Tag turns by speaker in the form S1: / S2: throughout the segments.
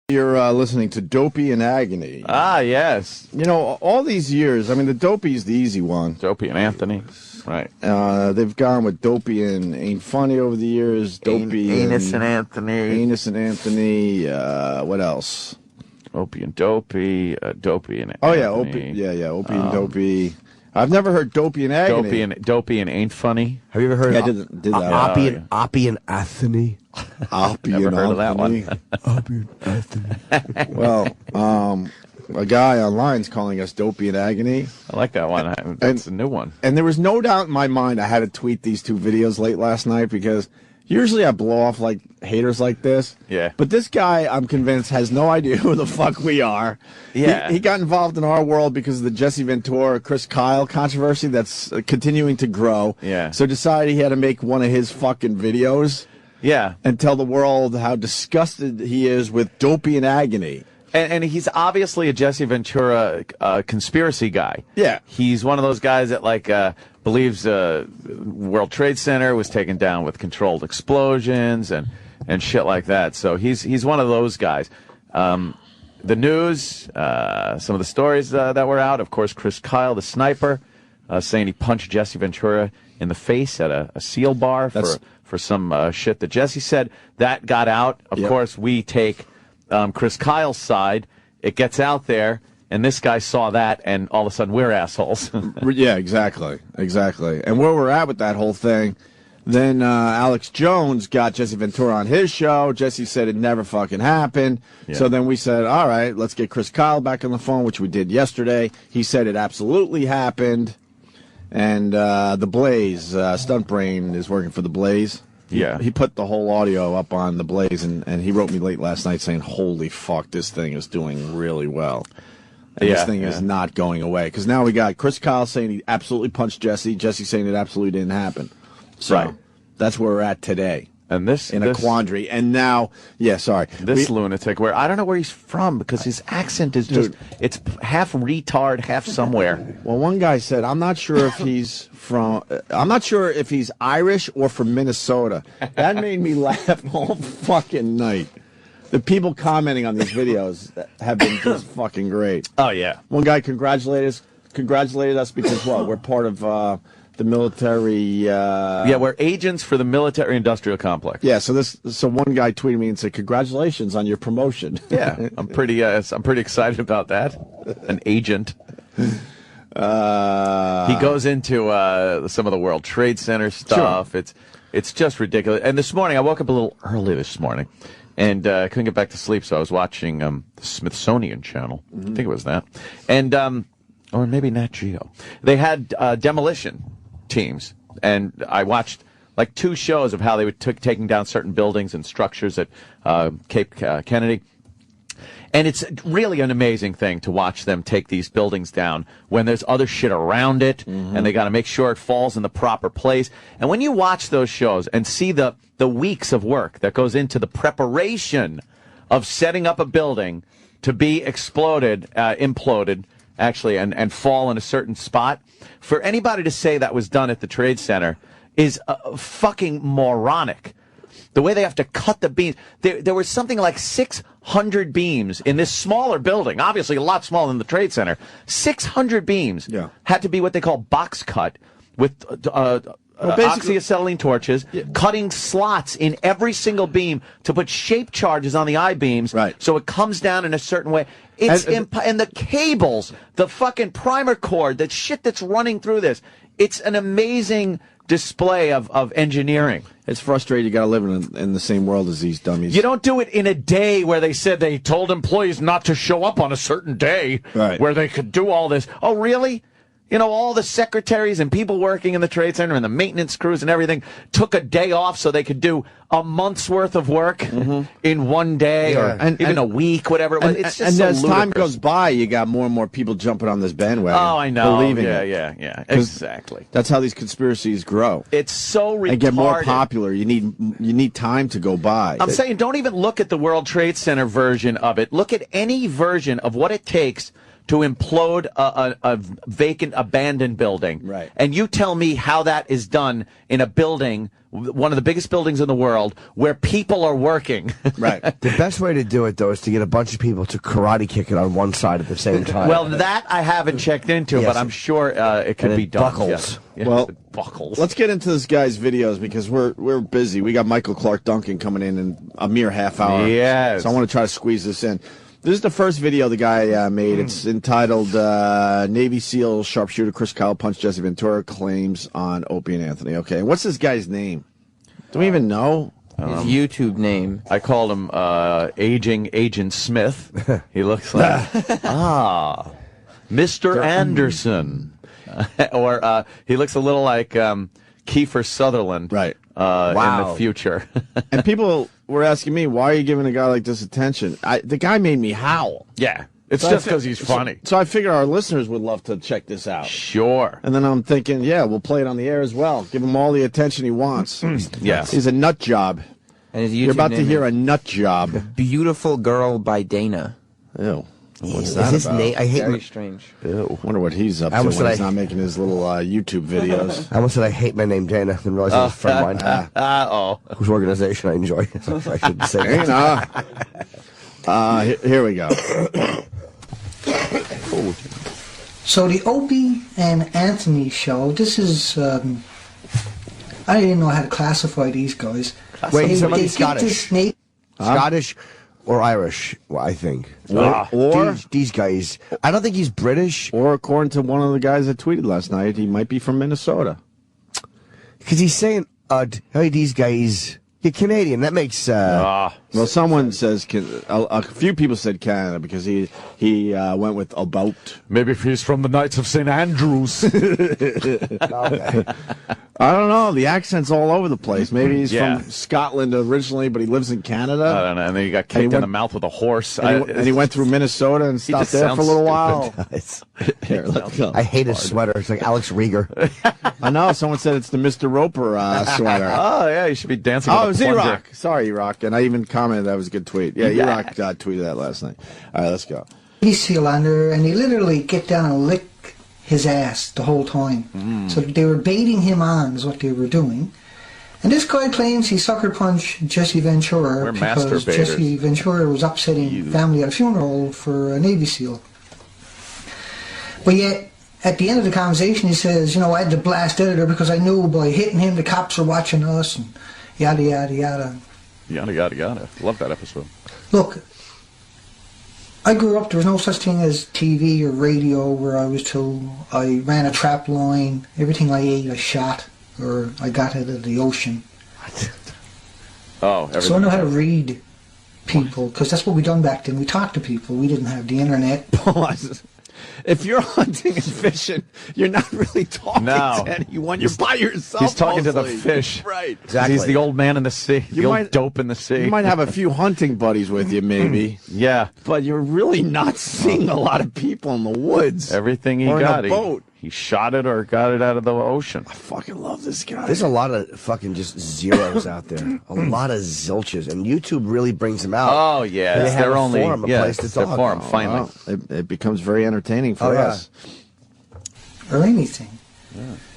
S1: You're listening to Dopey and Agony.
S2: Ah, yes.
S1: You know, all these years, I mean, the Dopey's the easy one.
S2: Dopey and Anthony. Right.
S1: They've gone with Dopey and Ain't Funny over the years. Dopey
S2: Anus and Anthony.
S1: Anus and Anthony. What else?
S2: Opie and Dopey. Dopey and Anthony.
S1: Oh, yeah, Opie. Yeah, Opie and Dopey. I've never heard Dopey and Agony.
S2: Dopey and Ain't Funny.
S3: Have you ever heard
S1: did that.
S3: Opie and Anthony?
S1: Opie
S2: Never
S1: and
S2: heard of that
S1: Anthony.
S2: one.
S3: Opie and Anthony.
S1: Well, a guy online is calling us Dopey and Agony.
S2: I like that one. That's a new one.
S1: And there was no doubt in my mind I had to tweet these two videos late last night because usually I blow off like haters like this.
S2: Yeah.
S1: But this guy, I'm convinced, has no idea who the fuck we are.
S2: Yeah.
S1: He got involved in our world because of the Jesse Ventura, Chris Kyle controversy that's continuing to grow.
S2: Yeah.
S1: So decided he had to make one of his fucking videos.
S2: Yeah.
S1: And tell the world how disgusted he is with Dopey and Agony.
S2: And he's obviously a Jesse Ventura conspiracy guy.
S1: Yeah.
S2: He's one of those guys that believes World Trade Center was taken down with controlled explosions and shit like that. So he's one of those guys. The news, some of the stories that were out, of course, Chris Kyle, the sniper, saying he punched Jesse Ventura in the face at a seal bar for some shit that Jesse said. That got out. Of course, we take Chris Kyle's side. It gets out there, and this guy saw that, and all of a sudden we're assholes.
S1: Yeah, exactly. And where we're at with that whole thing, then Alex Jones got Jesse Ventura on his show. Jesse said it never fucking happened. Yeah. So then we said, all right, let's get Chris Kyle back on the phone, which we did yesterday. He said it absolutely happened. And the Blaze, Stunt Brain is working for the Blaze.
S2: Yeah.
S1: He put the whole audio up on the Blaze, and he wrote me late last night saying, holy fuck, this thing is doing really well. And this thing is not going away. Because now we got Chris Kyle saying he absolutely punched Jesse. Jesse saying it absolutely didn't happen. So that's where we're at today.
S2: And this
S1: a quandary. And now,
S2: this lunatic, where I don't know where he's from because his accent is just, it's half retard, half somewhere.
S1: Well, one guy said, I'm not sure if he's Irish or from Minnesota. That made me laugh all fucking night. The people commenting on these videos have been just fucking great.
S2: Oh, yeah.
S1: One guy congratulated us because we're part of the military.
S2: We're agents for the military-industrial complex.
S1: Yeah, so one guy tweeted me and said, "Congratulations on your promotion."
S2: Yeah, I'm pretty excited about that. An agent. He goes into some of the World Trade Center stuff. Sure. It's just ridiculous. And this morning, I woke up a little early this morning, and couldn't get back to sleep, so I was watching the Smithsonian Channel. I think it was that, and or maybe Nat Geo. They had demolition teams, and I watched like 2 shows of how they were taking down certain buildings and structures at Cape Kennedy. And it's really an amazing thing to watch them take these buildings down when there's other shit around it, and they got to make sure it falls in the proper place. And when you watch those shows and see the weeks of work that goes into the preparation of setting up a building to be imploded, actually, and fall in a certain spot, for anybody to say that was done at the Trade Center is fucking moronic. The way they have to cut the beams. There was something like 600 beams in this smaller building, obviously a lot smaller than the Trade Center. 600 beams had to be what they call box cut with oxyacetylene torches, cutting slots in every single beam to put shape charges on the I-beams so it comes down in a certain way. And the cables, the fucking primer cord, the shit that's running through this, it's an amazing display of engineering.
S1: It's frustrating. You got to live in the same world as these dummies.
S2: You don't do it in a day where they said they told employees not to show up on a certain day where they could do all this. Oh, really? You know, all the secretaries and people working in the Trade Center and the maintenance crews and everything took a day off so they could do a month's worth of work in one day or even a week, whatever it was. It's just so
S1: as
S2: ludicrous.
S1: time goes by, you got more and more people jumping on this bandwagon.
S2: Oh, I know.
S1: Believing
S2: yeah. Exactly.
S1: That's how these conspiracies grow.
S2: It's so retarded.
S1: And get more popular. You need time to go by.
S2: I'm saying don't even look at the World Trade Center version of it. Look at any version of what it takes to implode a vacant, abandoned building.
S1: Right.
S2: And you tell me how that is done in a building, one of the biggest buildings in the world, where people are working.
S1: Right.
S3: The best way to do it, though, is to get a bunch of people to karate kick it on one side at the same time.
S2: Well, that I haven't checked into,
S3: Yes.
S2: but I'm sure it could
S3: And
S2: be
S3: it
S2: done.
S3: buckles.
S2: Yeah. Yeah,
S1: Well,
S2: it buckles.
S1: Let's get into this guy's videos because we're busy. We got Michael Clark Duncan coming in a mere half hour.
S2: Yes.
S1: So I want to try to squeeze this in. This is the first video the guy made. It's entitled Navy SEAL sharpshooter Chris Kyle punched Jesse Ventura, claims on Opie and Anthony. Okay, what's this guy's name? Do we even know?
S4: His YouTube name.
S2: I called him Aging Agent Smith. He looks like Mr. Anderson. Or he looks a little like Kiefer Sutherland.
S1: Right.
S2: In
S3: Wow.
S2: the future.
S1: And people were asking me, why are you giving a guy like this attention? The guy made me howl.
S2: Yeah. It's
S1: So
S2: just
S1: I fi-
S2: because he's funny.
S1: So I figure our listeners would love to check this out.
S2: Sure.
S1: And then I'm thinking, yeah, we'll play it on the air as well. Give him all the attention he wants.
S2: Yes.
S1: He's a nut job.
S4: And his YouTube
S1: You're about to
S4: name
S1: hear
S4: is
S1: a nut job.
S4: Beautiful Girl by Dana.
S1: Ew. What's
S3: Is
S1: that
S3: his
S1: about?
S3: name? I hate.
S4: Very strange.
S1: Ew. Wonder what he's up
S3: I
S1: to
S3: almost
S1: when
S3: said
S1: he's not making his little YouTube videos.
S3: I almost said I hate my name Dana, then realized it was a friend of mine
S2: Uh-oh.
S3: whose organization I enjoy. So I shouldn't say
S1: You
S3: that.
S1: know. Here we go.
S5: So the Opie and Anthony show, this is, I didn't know how to classify these guys.
S3: Wait,
S5: They-
S3: somebody
S5: they get
S3: Scottish.
S5: this na-
S3: Scottish or Irish, well, I think.
S1: Or
S3: These guys. I don't think he's British
S1: according to one of the guys that tweeted last night, he might be from Minnesota.
S3: because he's saying, "Hey, these guys, you're Canadian." That makes.
S1: Well, someone says a few people said Canada because he went with about.
S2: Maybe if he's from the Knights of St. Andrews.
S3: Okay.
S1: I don't know. The accent's all over the place. Maybe he's
S2: Yeah.
S1: from Scotland originally, but he lives in Canada.
S2: I don't know. And then he got
S1: And he
S2: kicked in
S1: went-
S2: the mouth with a horse.
S1: And he went through Minnesota and stopped
S2: just
S1: there for a
S2: sounds
S1: little while.
S3: It's-
S1: Here, let's go.
S3: I hate his sweater. It's like Alex Rieger.
S1: I know. Someone said it's the Mr. Roper sweater.
S2: Oh, yeah, you should be dancing
S1: Oh, it
S2: with
S1: was
S2: a plunger.
S1: E-Rock. Sorry, E-Rock. And I even commented that was a good tweet. Yeah, E-Rock tweeted that last night. All right, let's go.
S5: Navy SEAL under, and they literally get down and lick his ass the whole time. So they were baiting him on, is what they were doing. And this guy claims he sucker punched Jesse Ventura
S2: We're
S5: because
S2: masturbators.
S5: Jesse Ventura was upsetting family at a funeral for a Navy SEAL. But yet, at the end of the conversation, he says, you know, I had to blast editor because I knew by hitting him the cops are watching us, and yada, yada, yada.
S2: Yada, yada, yada. Love that episode.
S5: Look, I grew up, there was no such thing as TV or radio where I was told I ran a trap line, everything I ate I shot, or I got out of the ocean.
S2: Oh, everything.
S5: So I know how to read people, because that's what we done back then. We talked to people. We didn't have the internet.
S1: Pause. If you're hunting and fishing, you're not really talking
S2: No.
S1: to anyone. You're by yourself.
S2: He's talking to the
S1: mostly.
S2: fish.
S1: Right.
S3: Exactly.
S2: He's the old man in the sea. The old
S1: might-
S2: dope in the sea.
S1: You might have a few hunting buddies with you, maybe,
S2: Yeah.
S1: but you're really not seeing a lot of people in the woods.
S2: Everything he
S1: Or in a
S2: got,
S1: boat.
S2: he shot it or got it out of the ocean.
S1: I fucking love this guy.
S3: There's a lot of fucking just zeros out there. A lot of zilches. And YouTube really brings them out.
S2: Oh, yeah.
S3: They
S2: It's
S3: have
S2: their
S3: a
S2: only
S3: forum, a
S2: yeah,
S3: place to
S2: it's their
S3: talk.
S2: forum,
S3: Oh,
S2: finally.
S1: Well, it becomes very entertaining for
S3: Oh, yeah.
S1: us.
S5: Or anything.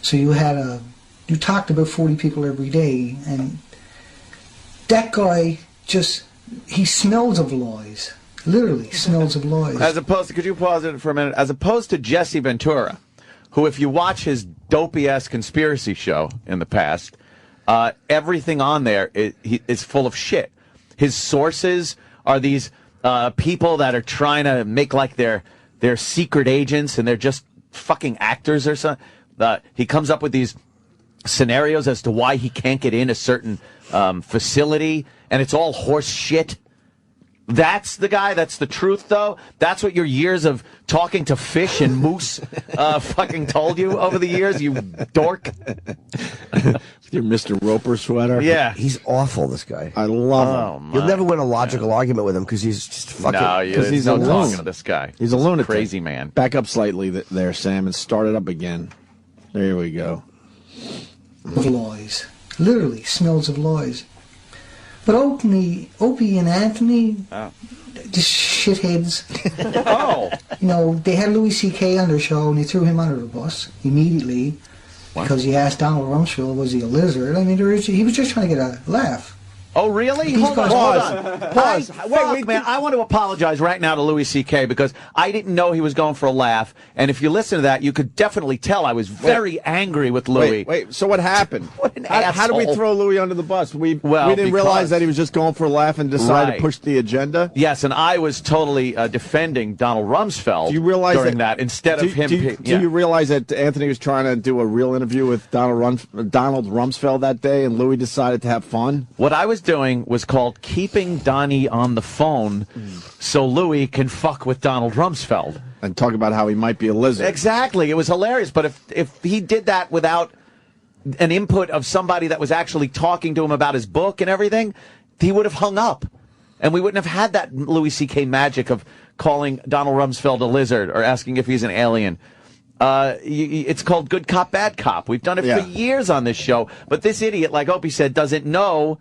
S5: So you talked about 40 people every day, and that guy he smells of lies. Literally smells of lies.
S2: As opposed to, could you pause it for a minute? As opposed to Jesse Ventura, who, if you watch his dopey-ass conspiracy show in the past, everything on there is full of shit. His sources are these people that are trying to make like they're secret agents, and they're just fucking actors or something. He comes up with these scenarios as to why he can't get in a certain facility, and it's all horse shit. That's the guy. That's the truth, though. That's what your years of talking to fish and moose fucking told you over the years, you dork.
S1: Your Mr. Roper sweater.
S2: Yeah.
S3: He's awful, this guy.
S1: I love him.
S3: You'll never win a logical argument with him because he's just fucking.
S2: No,
S1: Because
S2: he's
S1: he's a
S2: no
S1: loon.
S2: talking to this guy.
S1: He's a lunatic.
S2: Crazy man.
S1: Back up slightly there, Sam, and start it up again. There we go.
S5: Of lies. Literally smells of lies. But Opie and Anthony, the shitheads.
S2: Oh.
S5: You know, they had Louis C.K. on their show and they threw him under the bus immediately because he asked Donald Rumsfeld, was he a lizard? I mean, he was just trying to get a laugh.
S2: Oh, really?
S5: These
S2: Hold on,
S5: guys-
S2: hold on.
S1: Pause.
S2: Wait, man. I want to apologize right now to Louis C.K. because I didn't know he was going for a laugh. And if you listen to that, you could definitely tell I was very angry with Louis.
S1: Wait, so what happened?
S2: What an
S1: How did we
S2: asshole.
S1: throw Louis under the bus? We
S2: Well,
S1: didn't realize
S2: because-
S1: that he was just going for a laugh and decided
S2: Right.
S1: to push the agenda?
S2: Yes, and I was totally defending Donald Rumsfeld
S1: Do you realize
S2: during that instead of him.
S1: Do you realize that Anthony was trying to do a real interview with Donald Rumsfeld that day, and Louis decided to have fun?
S2: What I was doing was called keeping Donnie on the phone so Louis can fuck with Donald Rumsfeld.
S1: And talk about how he might be a lizard.
S2: Exactly. It was hilarious. But if he did that without an input of somebody that was actually talking to him about his book and everything, he would have hung up. And we wouldn't have had that Louis C.K. magic of calling Donald Rumsfeld a lizard or asking if he's an alien. It's called Good Cop, Bad Cop. We've done it for years on this show. But this idiot, like Opie said, doesn't know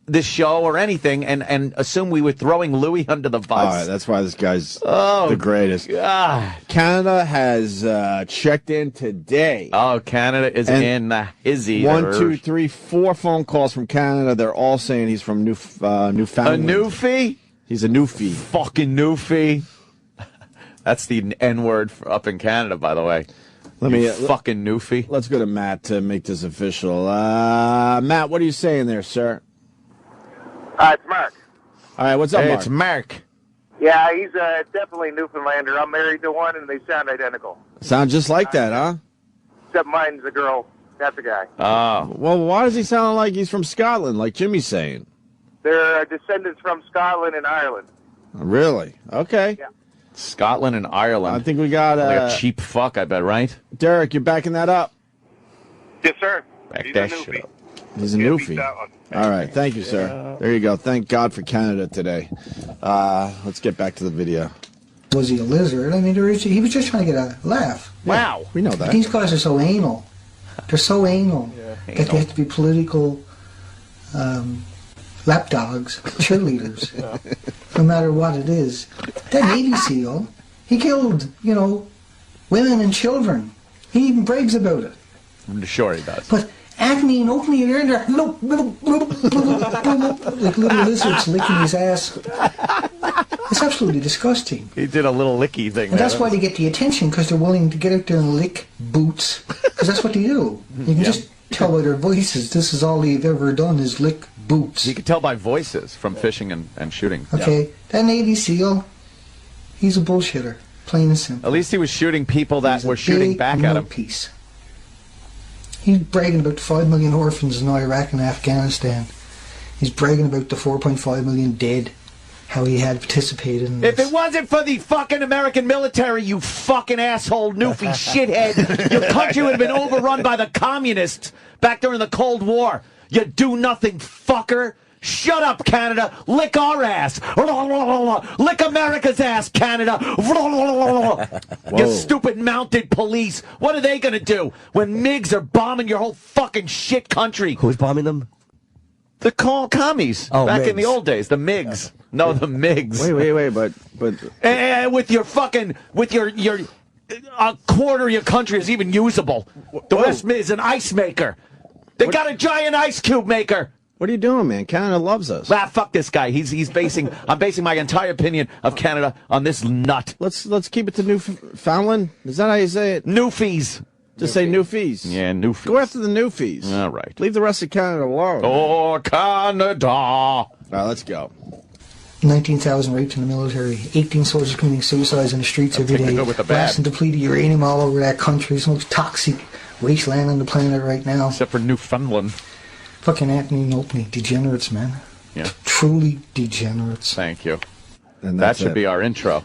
S2: this show or anything and assume we were throwing Louis under the bus.
S1: All right, that's why this guy's the greatest.
S2: God.
S1: Canada has checked in today.
S2: Oh, Canada is
S1: And
S2: in the hizzy.
S1: 1, 2, 3, 4 phone calls from Canada. They're all saying he's from
S2: A
S1: Newfoundland.
S2: Newfie?
S1: He's a Newfie.
S2: Fucking Newfie. That's the N-word up in Canada, by the way. Fucking Newfie.
S1: Let's go to Matt to make this official. Matt, what are you saying there, sir?
S6: It's Mark.
S1: All right, what's up,
S2: Hey,
S1: Mark?
S2: it's Mark.
S6: Yeah, he's definitely Newfoundlander. I'm married to one, and they sound identical.
S1: Sound just like that, huh?
S6: Except mine's a girl. That's a guy.
S2: Oh.
S1: Well, why does he sound like he's from Scotland, like Jimmy's saying?
S6: They're descendants from Scotland and Ireland.
S1: Really? Okay.
S6: Yeah.
S2: Scotland and Ireland.
S1: I think we got
S2: like a cheap fuck, I bet, right?
S1: Derek, you're backing that up.
S6: Yes, sir.
S2: Back
S6: He's
S2: that
S6: a
S2: shit
S6: Newfie.
S2: up.
S1: He's a
S6: Can't beat
S1: Newfie.
S6: that one.
S1: All right, thank you, sir. There you go. Thank God for Canada today. Let's get back to the video.
S5: Was he a lizard? I mean, he was just trying to get a laugh.
S2: Wow.
S1: We know that.
S5: These guys are so anal. They're so anal that they have to be political lapdogs, cheerleaders, no matter what it is. That Navy SEAL, he killed, women and children. He even brags about it.
S2: I'm sure he does.
S5: But Acme and Oakley are in there, like little lizards licking his ass. It's absolutely disgusting.
S2: He did a little licky thing.
S5: And that's why they get the attention, because they're willing to get out there and lick boots, because that's what they do. You can just tell by their voices, this is all they've ever done is lick boots.
S2: You could tell by voices from fishing and shooting.
S5: Okay, that Navy SEAL, he's a bullshitter, plain and simple.
S2: At least he was shooting people that were shooting back at him.
S5: Piece. He's bragging about the 5 million orphans in Iraq and Afghanistan. He's bragging about the 4.5 million dead, how he had participated in this.
S2: If it wasn't for the fucking American military, you fucking asshole Newfie shithead, your country would have been overrun by the communists back during the Cold War. You do-nothing fucker. Shut up, Canada. Lick our ass. Lick America's ass, Canada. You stupid mounted police. What are they going to do when MiGs are bombing your whole fucking shit country?
S3: Who's bombing them?
S2: The commies.
S3: Oh,
S2: back in
S3: MiGs.
S2: the old days. The MiGs. No, the MiGs.
S1: Wait, but
S2: With your fucking, a quarter of your country is even usable. The rest is an ice maker. They got a giant ice cube maker.
S1: what are you doing, man? Canada loves us.
S2: Ah, fuck this guy. I'm basing my entire opinion of Canada on this nut.
S1: Let's keep it to Newfoundland. Is that how you say it?
S2: Newfies.
S1: Just say Newfies.
S2: Yeah, Newfies.
S1: Go after the Newfies.
S2: All right.
S1: Leave the rest of Canada alone.
S2: Oh, Canada.
S1: All right, let's go.
S5: 19,000 rapes in the military, 18 soldiers committing suicides in the streets every day,
S2: go with the bad.
S5: blasting depleted uranium all over that country. It's the most toxic wasteland on the planet right now.
S2: Except for Newfoundland.
S5: Fucking Anthony and Opie, degenerates, man.
S2: Yeah.
S5: Truly degenerates.
S2: Thank you.
S1: And
S2: That
S1: that's
S2: should
S1: it.
S2: be our intro.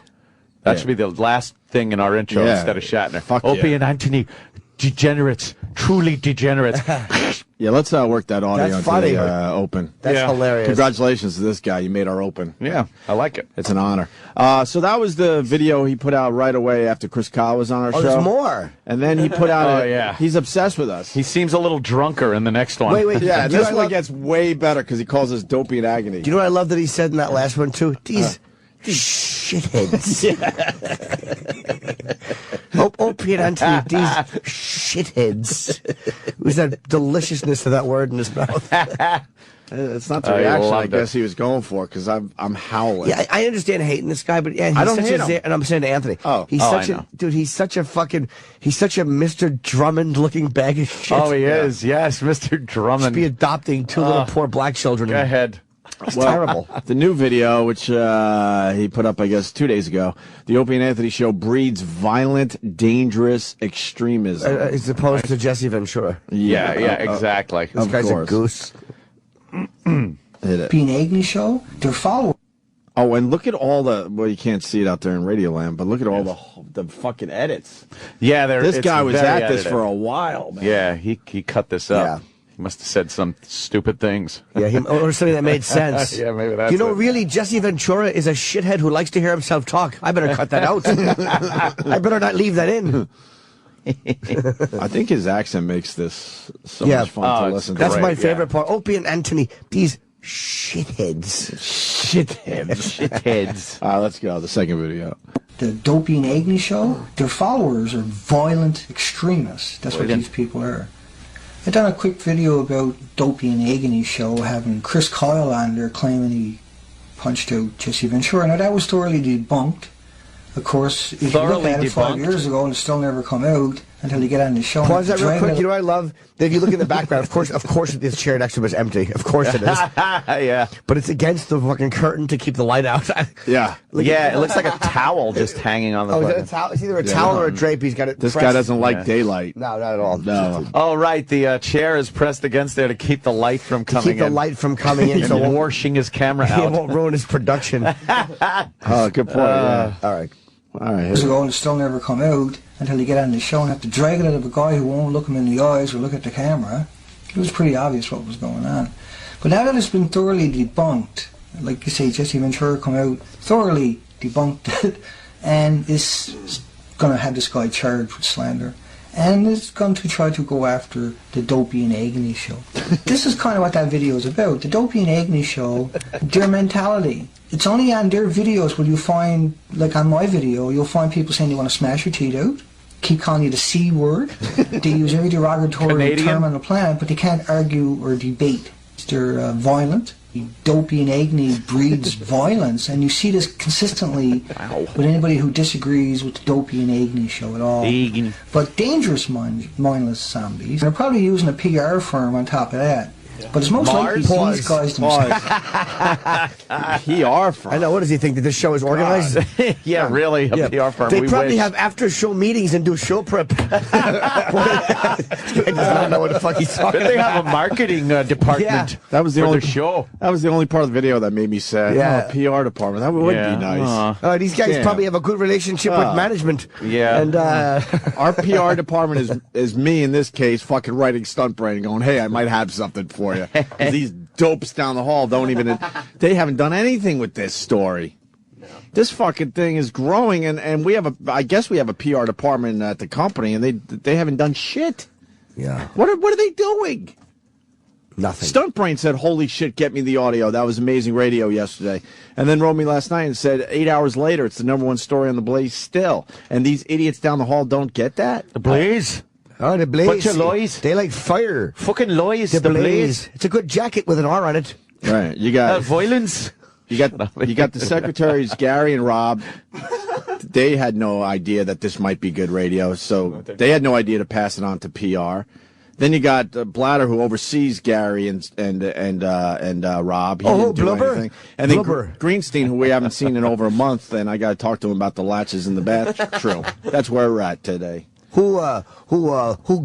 S2: That should be the last thing in our intro
S1: Yeah.
S2: instead of Shatner.
S1: Fuck
S2: Opie
S1: yeah.
S2: and Anthony, degenerates. Truly degenerates.
S1: Yeah, let's work that audio
S3: That's
S1: into
S3: funny.
S1: the open.
S3: That's
S2: Yeah.
S3: hilarious.
S1: Congratulations to this guy. You made our open.
S2: Yeah, I like it.
S1: It's an honor. So that was the video he put out right away after Chris Kyle was on our
S3: Oh,
S1: show.
S3: there's more.
S1: And then he put out
S2: Oh, yeah.
S1: he's obsessed with us.
S2: He seems a little drunker in the next one.
S3: Wait.
S1: Yeah,
S3: Do you
S1: this
S3: know
S1: one
S3: I love-
S1: gets way better because he calls us dopey and agony.
S3: Do you know what I love that he said in that last one, too? shitheads. Opie and Anthony, these shitheads. It was that deliciousness of that word in his mouth.
S1: It's not the reaction I guess he was going for, because I'm howling.
S3: Yeah, I understand hating this guy, but yeah, he's
S1: I don't
S3: such
S1: hate
S3: a
S1: him.
S3: And I'm saying to Anthony, he's such a Mr. Drummond looking bag of shit.
S2: Oh, he is. Yes, Mr. Drummond.
S3: Just be adopting two little poor black children.
S2: Go ahead.
S3: It's terrible.
S1: The new video, which he put up, I guess, 2 days ago, the Opie and Anthony show breeds violent, dangerous extremism.
S3: As opposed to Jesse Ventura.
S2: Yeah, exactly.
S3: This guy's
S1: course.
S3: a goose.
S1: Hit it.
S5: Opie and Anthony show, their followers.
S1: Oh, and look at all the, well, you can't see it out there in Radioland, but look at all the fucking edits.
S2: Yeah,
S1: This guy was at this
S2: edited.
S1: for a while, man.
S2: Yeah, he cut this up.
S3: Yeah.
S2: He must have said some stupid things.
S3: Yeah, or something that made sense.
S2: Yeah, maybe that's
S3: You know,
S2: it.
S3: really, Jesse Ventura is a shithead who likes to hear himself talk. I better cut that out. I better not leave that in.
S1: I think his accent makes this so
S3: Yeah.
S1: much fun to
S2: it's
S1: listen to.
S3: That's
S2: Great,
S3: my favorite part. Opie and Anthony, these shitheads.
S2: Shitheads.
S1: Let's go. The second video.
S5: The Opie and Anthony show, their followers are violent extremists. That's what these people are. I done a quick video about Opie and Agony show having Chris Kyle on there claiming he punched out Jesse Ventura. Now that was thoroughly debunked. Of course, if you look at it 5 years ago and it's still never come out until you get on the show.
S3: Pause that real quick. You know what I love? That if you look in the background, of course this chair next to him is empty. Of course it is.
S2: Yeah.
S3: But it's against the fucking curtain to keep the light out.
S1: Yeah.
S2: Yeah, it looks like a towel just hanging on the
S3: Oh, is
S2: button.
S3: it a towel? It's either a towel or a drape. He's got it
S1: This
S3: pressed.
S1: guy doesn't like daylight.
S3: No, not at all.
S1: No.
S2: Oh, right. The chair is pressed against there to keep the light from coming in.
S3: Keep the light from coming in, so
S2: and washing his camera
S3: he
S2: out.
S3: won't ruin his production.
S1: Oh, good point. Yeah.
S3: All right.
S1: All right.
S5: years ago and it's still never come out until you get on the show and have to drag it out of a guy who won't look him in the eyes or look at the camera. It was pretty obvious what was going on. But now that it's been thoroughly debunked, like you say, Jesse Ventura come out, thoroughly debunked it, and is going to have this guy charged with slander. And is going to try to go after the Opie and Agony show. This is kind of what that video is about. The Opie and Agony show, their mentality. It's only on their videos where you find, like on my video, you'll find people saying they want to smash your teeth out, keep calling you the C word. They use every derogatory
S2: Canadian?
S5: term on the planet, but they can't argue or debate. They're violent. Opie and Agony breeds violence, and you see this consistently with anybody who disagrees with the Opie and Agony show at all. But dangerous, mindless zombies. They're probably using a PR firm on top of that. But it's most likely these guys themselves.
S1: PR firm.
S3: I know. What does he think that this show is organized?
S2: Yeah, really, a PR firm.
S3: They
S2: We
S3: probably
S2: wish.
S3: have after-show meetings and do show prep. This guy does not know what the fuck he's talking
S2: But they
S3: about.
S2: have a marketing department.
S3: Yeah.
S1: That was the
S2: for
S1: only
S2: the show.
S1: That was the only part of the video that made me sad.
S3: Yeah.
S1: Oh, PR department. That would
S2: Yeah.
S1: be nice.
S3: These guys
S1: Damn.
S3: probably have a good relationship with management.
S2: Yeah.
S3: And
S1: Our PR department is me in this case, fucking writing stunt brain and going, hey, I might have something for you. 'Cause these dopes down the hall they haven't done anything with this story. This fucking thing is growing, and I guess we have a PR department at the company, and they haven't done shit.
S3: yeah,
S1: What are they doing?
S3: nothing.
S1: Stunt Brain said, holy shit, get me the audio. That was amazing radio yesterday. And then wrote me last night and said 8 hours later, it's the #1 story on the Blaze still. And these idiots down the hall don't get that?
S2: The Blaze.
S3: Oh, the Blaze.
S2: Bunch of lies.
S3: They like fire.
S2: Fucking lies.
S3: The Blaze. It's a good jacket with an R on it.
S1: Right. You got
S2: Violence.
S1: you got the secretaries, Gary and Rob. They had no idea that this might be good radio, so they had no idea to pass it on to PR. Then you got Blatter, who oversees Gary and Rob. He didn't do
S3: Blubber.
S1: anything. And then
S3: Blubber.
S1: Greenstein, who we haven't seen in over a month, and I got to talk to him about the latches in the bathroom. That's where we're at today.
S3: Who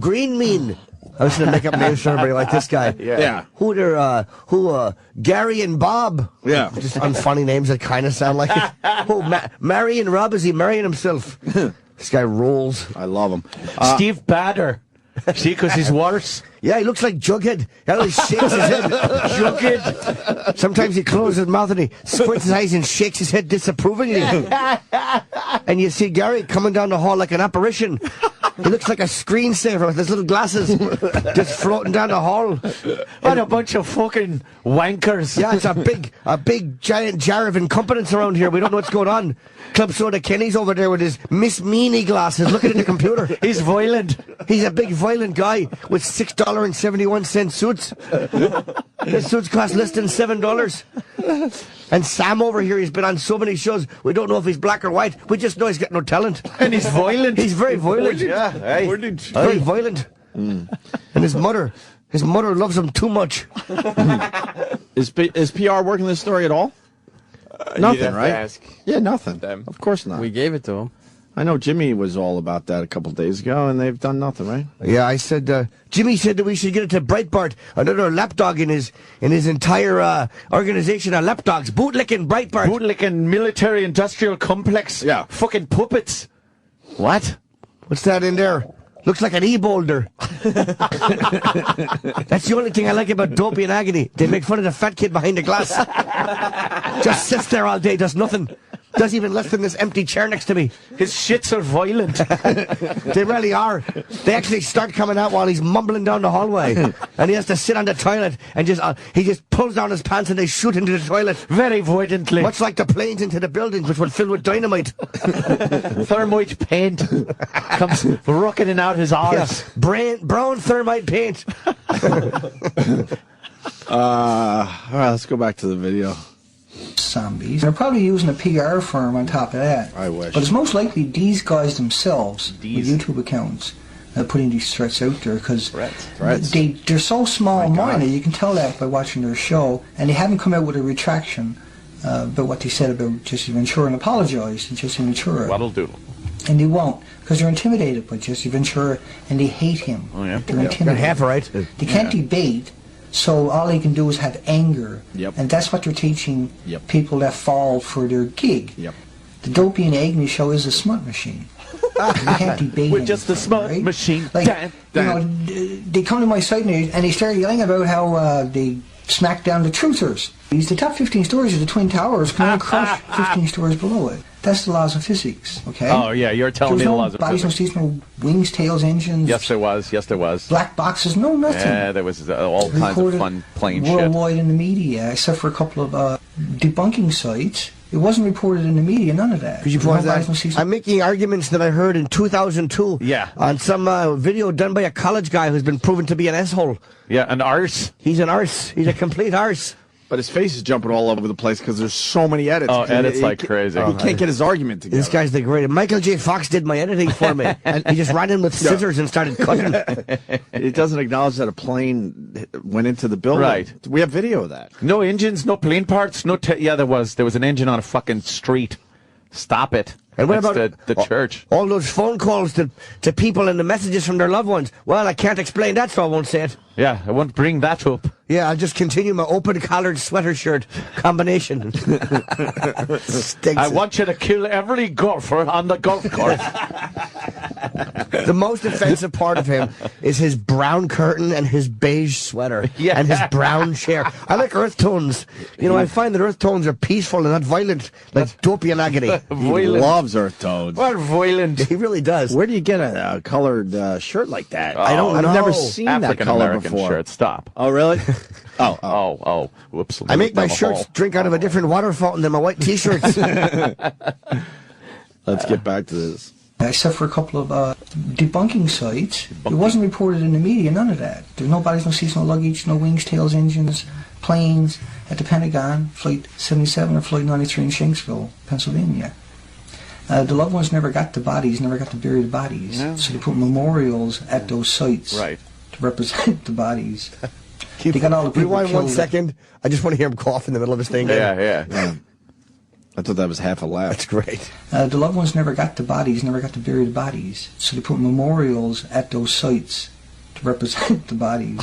S3: green mean? I was going to make up names for everybody like this guy.
S1: Yeah.
S3: Gary and Bob.
S1: Yeah.
S3: Just unfunny names that kind of sound like it. Mary and Rob, is he marrying himself? This guy rolls.
S1: I love him.
S2: Steve Bader. See, because he's worse.
S3: Yeah, he looks like Jughead. He always shakes his head. Jughead. Sometimes he closes his mouth and he squints his eyes and shakes his head disapprovingly. And you see Gary coming down the hall like an apparition. He looks like a screensaver with his little glasses just floating down the hall.
S2: What a bunch of fucking wankers.
S3: Yeah, it's a big giant jar of incompetence around here. We don't know what's going on. Club Soda Kenny's over there with his Miss Meanie glasses looking at the computer.
S2: He's violent.
S3: He's a big violent guy with $6.71 suits. His suits cost less than $7. And Sam over here, he's been on so many shows, we don't know if he's black or white. We just know he's got no talent.
S2: And he's violent.
S3: He's very violent.
S2: Yeah, hey.
S3: Very violent. And his mother loves him too much.
S1: Is PR working this story at all? Nothing, right?
S7: Ask
S1: Yeah, nothing.
S7: them.
S1: Of course not.
S7: We gave it to him.
S1: I know Jimmy was all about that a couple days ago, and they've done nothing, right?
S3: Yeah, I said, Jimmy said that we should get it to Breitbart, another lapdog in his entire organization of lapdogs. Bootlicking Breitbart.
S2: Bootlicking military industrial complex.
S1: Yeah.
S2: Fucking puppets. What?
S3: What's that in there? Looks like an e-boulder. That's the only thing I like about Dopey and Agony. They make fun of the fat kid behind the glass. Just sits there all day, does nothing. Does even less than this empty chair next to me.
S2: His shits are violent.
S3: They really are. They actually start coming out while he's mumbling down the hallway. And he has to sit on the toilet and he just pulls down his pants and they shoot into the toilet.
S2: Very violently.
S3: Much like the planes into the buildings, which were filled with dynamite.
S2: Thermite paint comes rocketing out his arse.
S3: Yeah. Brown thermite paint.
S1: All right, let's go back to the video.
S5: Zombies. They're probably using a PR firm on top of that.
S1: I wish.
S5: But it's most likely these guys themselves with YouTube accounts putting these threats out there because
S1: Threats.
S5: they're so small-minded. You can tell that by watching their show, and they haven't come out with a retraction about what they said about Jesse Ventura and apologized to Jesse Ventura.
S2: Waddle doodle.
S5: And they won't, because they're intimidated by Jesse Ventura, and they hate him.
S2: Oh, yeah?
S5: They're
S3: You're
S5: intimidated.
S3: half right.
S5: They can't debate, so all they can do is have anger.
S1: Yep.
S5: And that's what they're teaching
S1: Yep.
S5: people that fall for their gig.
S1: Yep.
S5: The Dopey and Agony show is a smut machine. You can't debate
S2: With just the
S5: anything,
S2: smut
S5: right?
S2: machine.
S5: Like,
S2: Dan,
S5: you know, they come to my site and they start yelling about how they smack down the truthers. The top 15 stories of the Twin Towers can only crush 15 stories below it. That's the laws of physics, okay?
S2: Oh, yeah, you're telling me the laws of
S5: bodies, no
S2: physics.
S5: seats, no wings, tails, engines.
S2: Yes, there was. Yes, there was.
S5: Black boxes, no nothing.
S2: Yeah, there was all kinds of
S5: Reported
S2: fun plane shit.
S5: worldwide in the media, except for a couple of debunking sites. It wasn't reported in the media, none of that.
S3: Could you
S5: There were
S3: pause
S5: no bodies, no
S3: that?
S5: seats,
S3: I'm making arguments that I heard in 2002.
S2: Yeah.
S3: On some video done by a college guy who's been proven to be an asshole.
S2: Yeah, an arse.
S3: He's an arse. He's a complete arse.
S1: But his face is jumping all over the place because there's so many edits.
S2: Oh, edits like crazy.
S1: He can't get his argument together.
S3: This guy's the greatest. Michael J. Fox did my editing for me. And he just ran in with scissors and started cutting.
S1: It doesn't acknowledge that a plane went into the building.
S2: Right.
S1: We have video of that.
S2: No engines, no plane parts, no. Yeah, there was an engine on a fucking street. Stop it.
S3: And what
S2: That's
S3: about
S2: the church?
S3: All those phone calls to people and the messages from their loved ones. Well, I can't explain that, so I won't say it.
S2: Yeah, I won't bring that up.
S3: Yeah, I'll just continue my open collared sweater shirt combination. Stinks.
S2: I want you to kill every golfer on the golf course.
S3: The most offensive part of him is his brown curtain and his beige sweater.
S2: Yeah.
S3: And his brown chair. I like earth tones. You know, I find that earth tones are peaceful and not violent, like Dopey and Agony.
S1: He
S2: Violent.
S1: loves earth tones.
S2: What violent?
S3: He really does.
S1: Where do you get a colored shirt like that?
S3: I don't know.
S1: I've never seen that
S2: African
S1: color
S2: American
S1: before.
S2: shirt. Stop.
S1: Oh, really? Oh.
S2: Oh. Whoops.
S3: I make my
S2: Down the
S3: shirts
S2: hall.
S3: drink out of a different water fountain than my white t-shirts.
S1: Let's get back to this.
S5: except for a couple of debunking sites. It wasn't reported in the media, none of that. There's no bodies, no seats, no luggage, no wings, tails, engines, planes at the Pentagon, Flight 77 or Flight 93 in Shanksville, Pennsylvania. The loved ones never got the bodies, never got to bury the bodies.
S2: Yeah.
S5: So they put memorials at those sites
S2: Right.
S5: to represent the bodies. They got all the people
S3: Rewind
S5: killed.
S3: 1 second. I just want to hear him cough in the middle of his thing.
S2: Yeah.
S1: I thought that was half a laugh.
S3: That's great.
S5: The loved ones never got the bodies, never got to bury the bodies. So they put memorials at those sites to represent the bodies.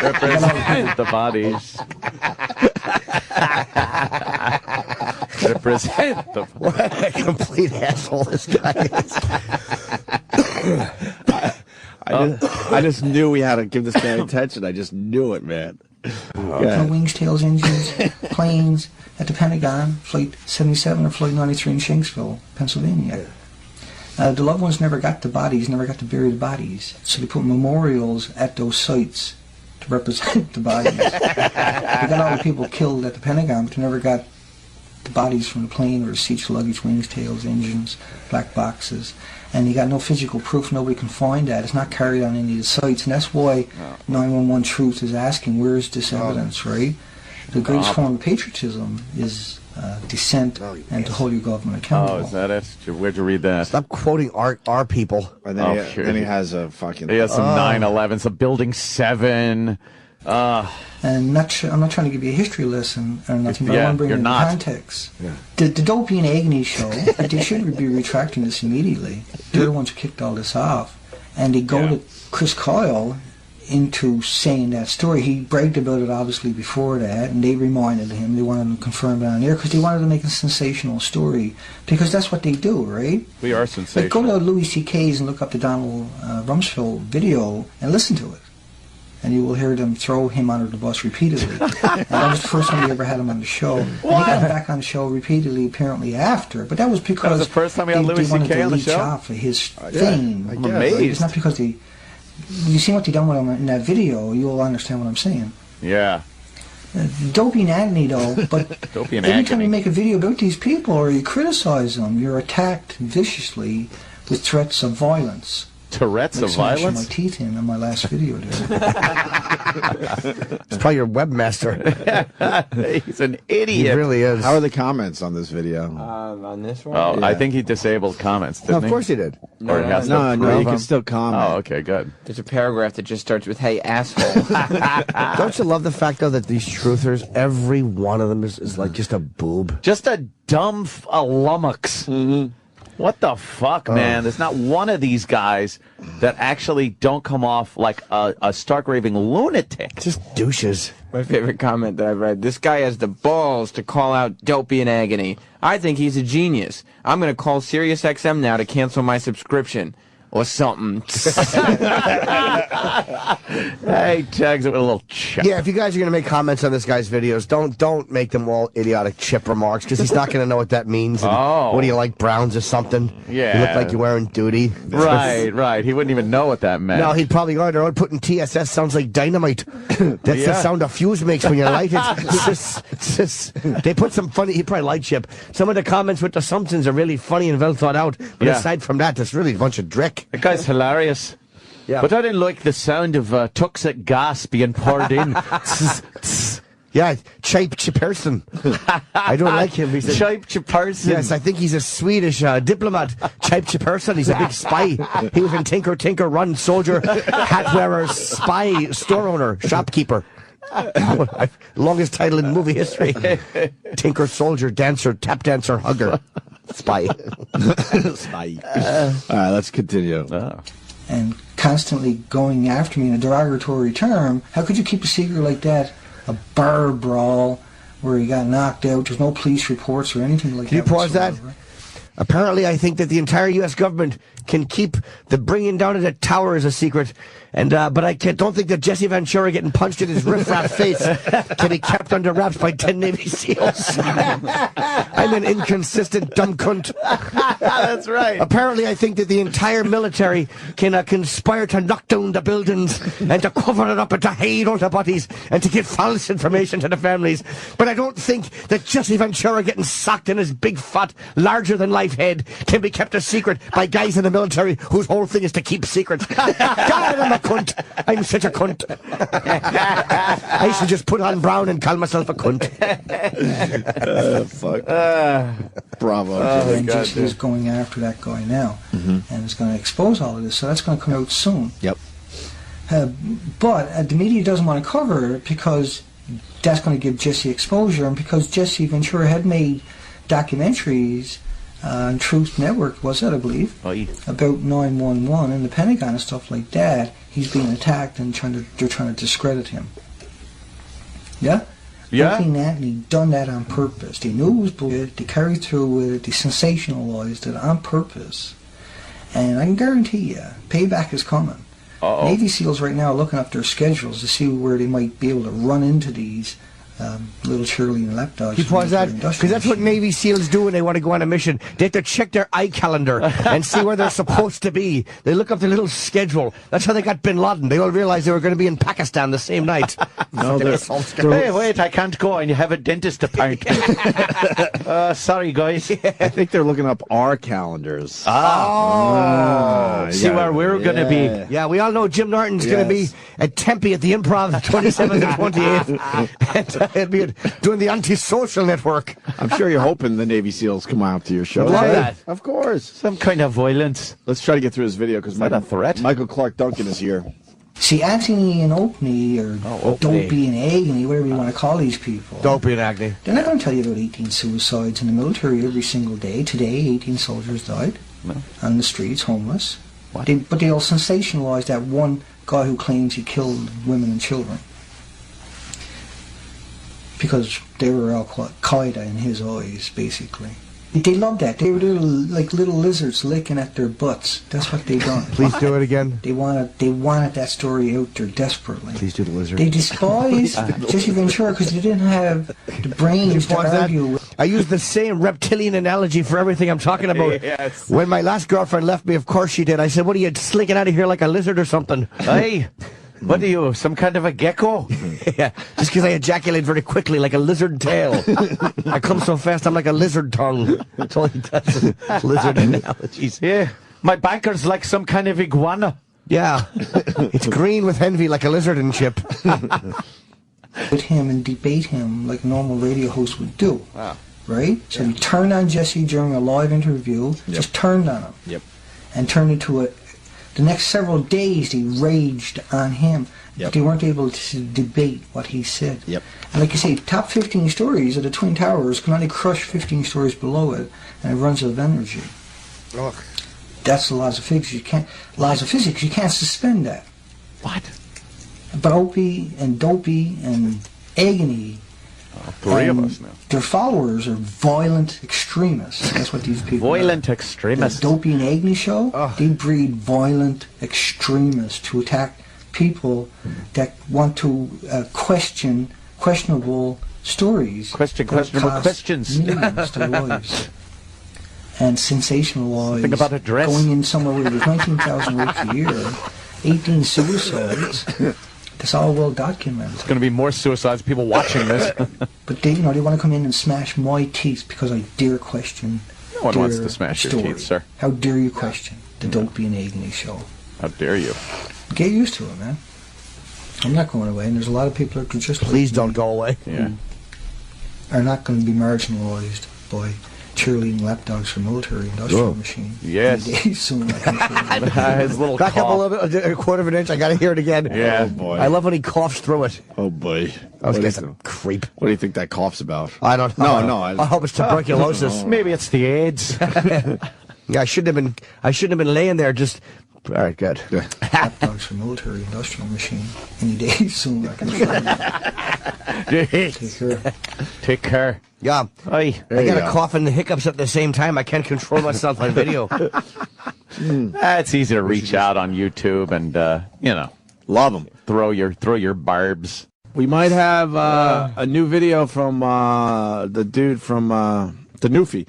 S2: Represent the bodies. Represent the.
S3: What a complete asshole this guy is.
S1: I just knew we had to give this guy attention. I just knew it, man.
S5: No wings, tails, engines, planes at the Pentagon, Flight 77 or Flight 93 in Shanksville, Pennsylvania. The loved ones never got the bodies, never got to bury the bodies. So they put memorials at those sites to represent the bodies. They got all the people killed at the Pentagon, but they never got the bodies from the plane or the seats, luggage, wings, tails, engines, black boxes. And you got no physical proof. Nobody can find that. It's not carried on any of the sites. And that's why 911 Truth is asking, where is this evidence, right? The greatest form of patriotism is dissent and to hold your government accountable.
S2: Oh, is that it? Where'd you read that?
S3: Stop quoting our people.
S1: And then, he has a fucking...
S2: He has some 9/11, some Building 7.
S5: And I'm not trying to give you a history lesson or nothing, but I want to bring it into context. Yeah. The Dopey and Agony show, they should be retracting this immediately. They're the ones who kicked all this off. And they go to Chris Kyle into saying that story. He bragged about it obviously before that, and they reminded him. They wanted to confirm it on air because they wanted to make a sensational story, because that's what they do, right?
S2: We are sensational.
S5: Like, go to Louis C.K.'s and look up the Donald Rumsfeld video and listen to it, and you will hear them throw him under the bus repeatedly. And that was the first time we ever had him on the show. And he got him back on the show repeatedly apparently after, but that was because
S2: that was the first time we had Louis C.K. on the show?
S5: off of his fame.
S2: I'm amazed.
S5: It's not because they... You see what they done with him in that video, you'll understand what I'm saying.
S2: Yeah.
S5: Dopey and Agony, though, but
S2: Dopey and
S5: every time
S2: Agony.
S5: you make a video about these people or you criticize them, you're attacked viciously with threats of violence.
S2: Tourette's of violence?
S5: My teeth in on my last video there.
S3: It's probably your webmaster.
S2: He's an idiot.
S3: He really is.
S1: How are the comments on this video?
S4: On this one?
S2: Oh, I think he disabled comments, didn't
S3: of course he did.
S2: Or he has to
S1: No,
S2: approve
S1: you
S2: them?
S1: can still comment.
S2: Oh, okay, good.
S4: There's a paragraph that just starts with, "Hey, asshole."
S3: Don't you love the fact, though, that these truthers, every one of them is like just a boob?
S2: Just a dumb lummox. Mm-hmm. What the fuck, man? There's not one of these guys that actually don't come off like a stark raving lunatic.
S3: Just douches.
S4: My favorite comment that I've read: "This guy has the balls to call out Dopey and Agony. I think he's a genius. I'm going to call SiriusXM now to cancel my subscription." Or something.
S2: Hey, tags it with a little chip.
S3: Yeah, if you guys are going to make comments on this guy's videos, don't make them all idiotic chip remarks, because he's not going to know what that means. And what do you like, browns or something?
S2: Yeah.
S3: You look like you're wearing duty.
S2: Right. He wouldn't even know what that meant.
S3: No, he'd probably go, they're all putting TSS, sounds like dynamite. That's the sound a fuse makes when you light it. They put some funny, he probably liked chip. Some of the comments with the assumptions are really funny and well thought out. But aside from that, it's really a bunch of drick.
S2: That guy's hilarious.
S3: Yeah.
S2: But I didn't like the sound of toxic gas being poured in.
S3: Yeah, Chape Chiperson. I don't like him. He's a
S2: Chape Chiperson.
S3: Yes, I think he's a Swedish diplomat. Chape Chiperson. He's a big spy. He was in Tinker Tinker Run, soldier, hat wearer, spy, store owner, shopkeeper. Longest title in movie history. Tinker, soldier, dancer, tap dancer, hugger, spy.
S1: Spy. All right, let's continue.
S5: And constantly going after me in a derogatory term. How could you keep a secret like that? A bar brawl where he got knocked out. There's no police reports or anything like that.
S3: Can you pause that?
S5: whatsoever.
S3: Apparently, I think that the entire U.S. government can keep the bringing down of the tower as a secret, and but I don't think that Jesse Ventura getting punched in his riffraff face can be kept under wraps by 10 Navy SEALs. I'm an inconsistent dumb cunt.
S2: That's right.
S3: Apparently, I think that the entire military can conspire to knock down the buildings and to cover it up and to hide all the bodies and to give false information to the families. But I don't think that Jesse Ventura getting socked in his big, fat, larger-than-life head can be kept a secret by guys in the military whose whole thing is to keep secrets. God, I'm a cunt. I'm such a cunt. I should just put on brown and call myself a cunt.
S1: Fuck. Bravo.
S5: And Jesse is going after that guy now, and is going to expose all of this. So that's going to come out soon.
S1: Yep.
S5: But the media doesn't want to cover it because that's going to give Jesse exposure, and because Jesse Ventura had made documentaries on Truth Network, was it, I believe, about 911 and the Pentagon and stuff like that. He's being attacked and they're trying to discredit him. Yeah?
S2: Yeah.
S5: Looking at, and he done that on purpose. They knew it was bullshit. They carried through with it. They sensationalized it on purpose. And I can guarantee you, payback is coming. Navy SEALs right now are looking up their schedules to see where they might be able to run into these little cheerleading lapdogs.
S3: He paused that because that's what Navy SEALs do when they want to go on a mission. They have to check their eye calendar and see where they're supposed to be. They look up their little schedule. That's how they got Bin Laden. They all realized they were going to be in Pakistan the same night.
S1: No,
S2: Hey, wait, I can't go. I have a dentist appointment. Sorry, guys.
S1: I think they're looking up our calendars.
S2: See where we're going to be.
S3: Yeah, we all know Jim Norton's going to be at Tempe at the Improv 27th and 28th. And he'll be doing the Antisocial Network.
S1: I'm sure you're hoping the Navy SEAls come out to your show.
S3: Love that.
S1: Of course.
S2: Some kind of violence.
S1: Let's try to get through this video because
S2: that a threat?
S1: Michael Clark Duncan is here.
S5: See, Anthony and Opie, or Dopey and Agony, whatever you want to call these people.
S3: Dopey and Agony.
S5: They're not going to tell you about 18 suicides in the military every single day. Today, 18 soldiers died on the streets, homeless. But they all sensationalized that one guy who claims he killed women and children. Because they were Al-Qaeda in his eyes, basically. They loved that. They were like little lizards licking at their butts. That's what they done.
S3: Please do it again.
S5: They wanted that story out there desperately.
S3: Please do the lizard.
S5: They despised Jesse Ventura because they didn't have the brains to argue with.
S3: I use the same reptilian analogy for everything I'm talking about.
S2: Yes.
S3: When my last girlfriend left me, of course she did. I said, what are you slinking out of here like a lizard or something?
S2: Hey, what are you, some kind of a gecko?
S3: Yeah, just because I ejaculate very quickly like a lizard tail. I come so fast I'm like a lizard tongue. That's all he does. Lizard analogies.
S2: Yeah, my banker's like some kind of iguana.
S3: Yeah, it's green with envy like a lizard and chip.
S5: With him and debate him like a normal radio host would do. Wow. Right? So he turned on Jesse during a live interview, just turned on him.
S1: Yep.
S5: And turned into a... The next several days they raged on him. But they weren't able to debate what he said.
S1: Yep.
S5: And like you say, top 15 stories of the Twin Towers can only crush 15 stories below it, and it runs out of energy.
S3: Look.
S5: That's the laws of physics. You can't suspend that.
S2: What?
S5: But Opie and Dopey and Agony,
S2: Three of us now.
S5: their followers are violent extremists. That's what these people
S2: Violent
S5: are.
S2: extremists.
S5: The Dopey and Agony show, they breed violent extremists to attack people that want to question questionable stories.
S2: Questionable questions.
S5: Millions to their lives. And sensationalize
S2: Think about a dress.
S5: going in somewhere where there's 19,000 rapes a year, 18 suicides. That's all well documented.
S2: There's going to be more suicides, people watching this.
S5: But they want to come in and smash my teeth because I dare question.
S2: No one wants to smash your teeth, sir.
S5: How dare you question the Dopey and Agony show?
S2: How dare you?
S5: Get used to it, man. I'm not going away, and there's a lot of people that could just
S3: Please don't go away.
S2: Yeah.
S5: are not going to be marginalized by cheerleading lapdogs for military industrial machine.
S2: Yes.
S5: Any day soon, I can assure you.
S2: His little
S3: Back up a
S2: cough.
S3: little bit, a quarter of an inch. I got to hear it again.
S2: Yeah.
S1: Oh, boy.
S3: I love when he coughs through it.
S1: Oh, boy.
S3: That
S1: What
S3: guy's
S1: is
S3: a
S1: it?
S3: creep.
S1: What do you think that cough's about?
S3: I don't know.
S1: No,
S3: I hope it's tuberculosis.
S2: Maybe it's the AIDS.
S3: Yeah, I shouldn't have been laying there just. All right, good.
S5: Lapdogs for military industrial machine. Any day soon, I can assure you. Take care.
S2: Take care.
S3: Yeah.
S2: Aye.
S3: I got
S1: you
S3: a
S1: go.
S3: cough and the hiccups at the same time. I can't control myself on video.
S2: It's easy to reach out on YouTube and
S1: Love them.
S2: throw your barbs.
S1: We might have a new video from the dude from the Newfie.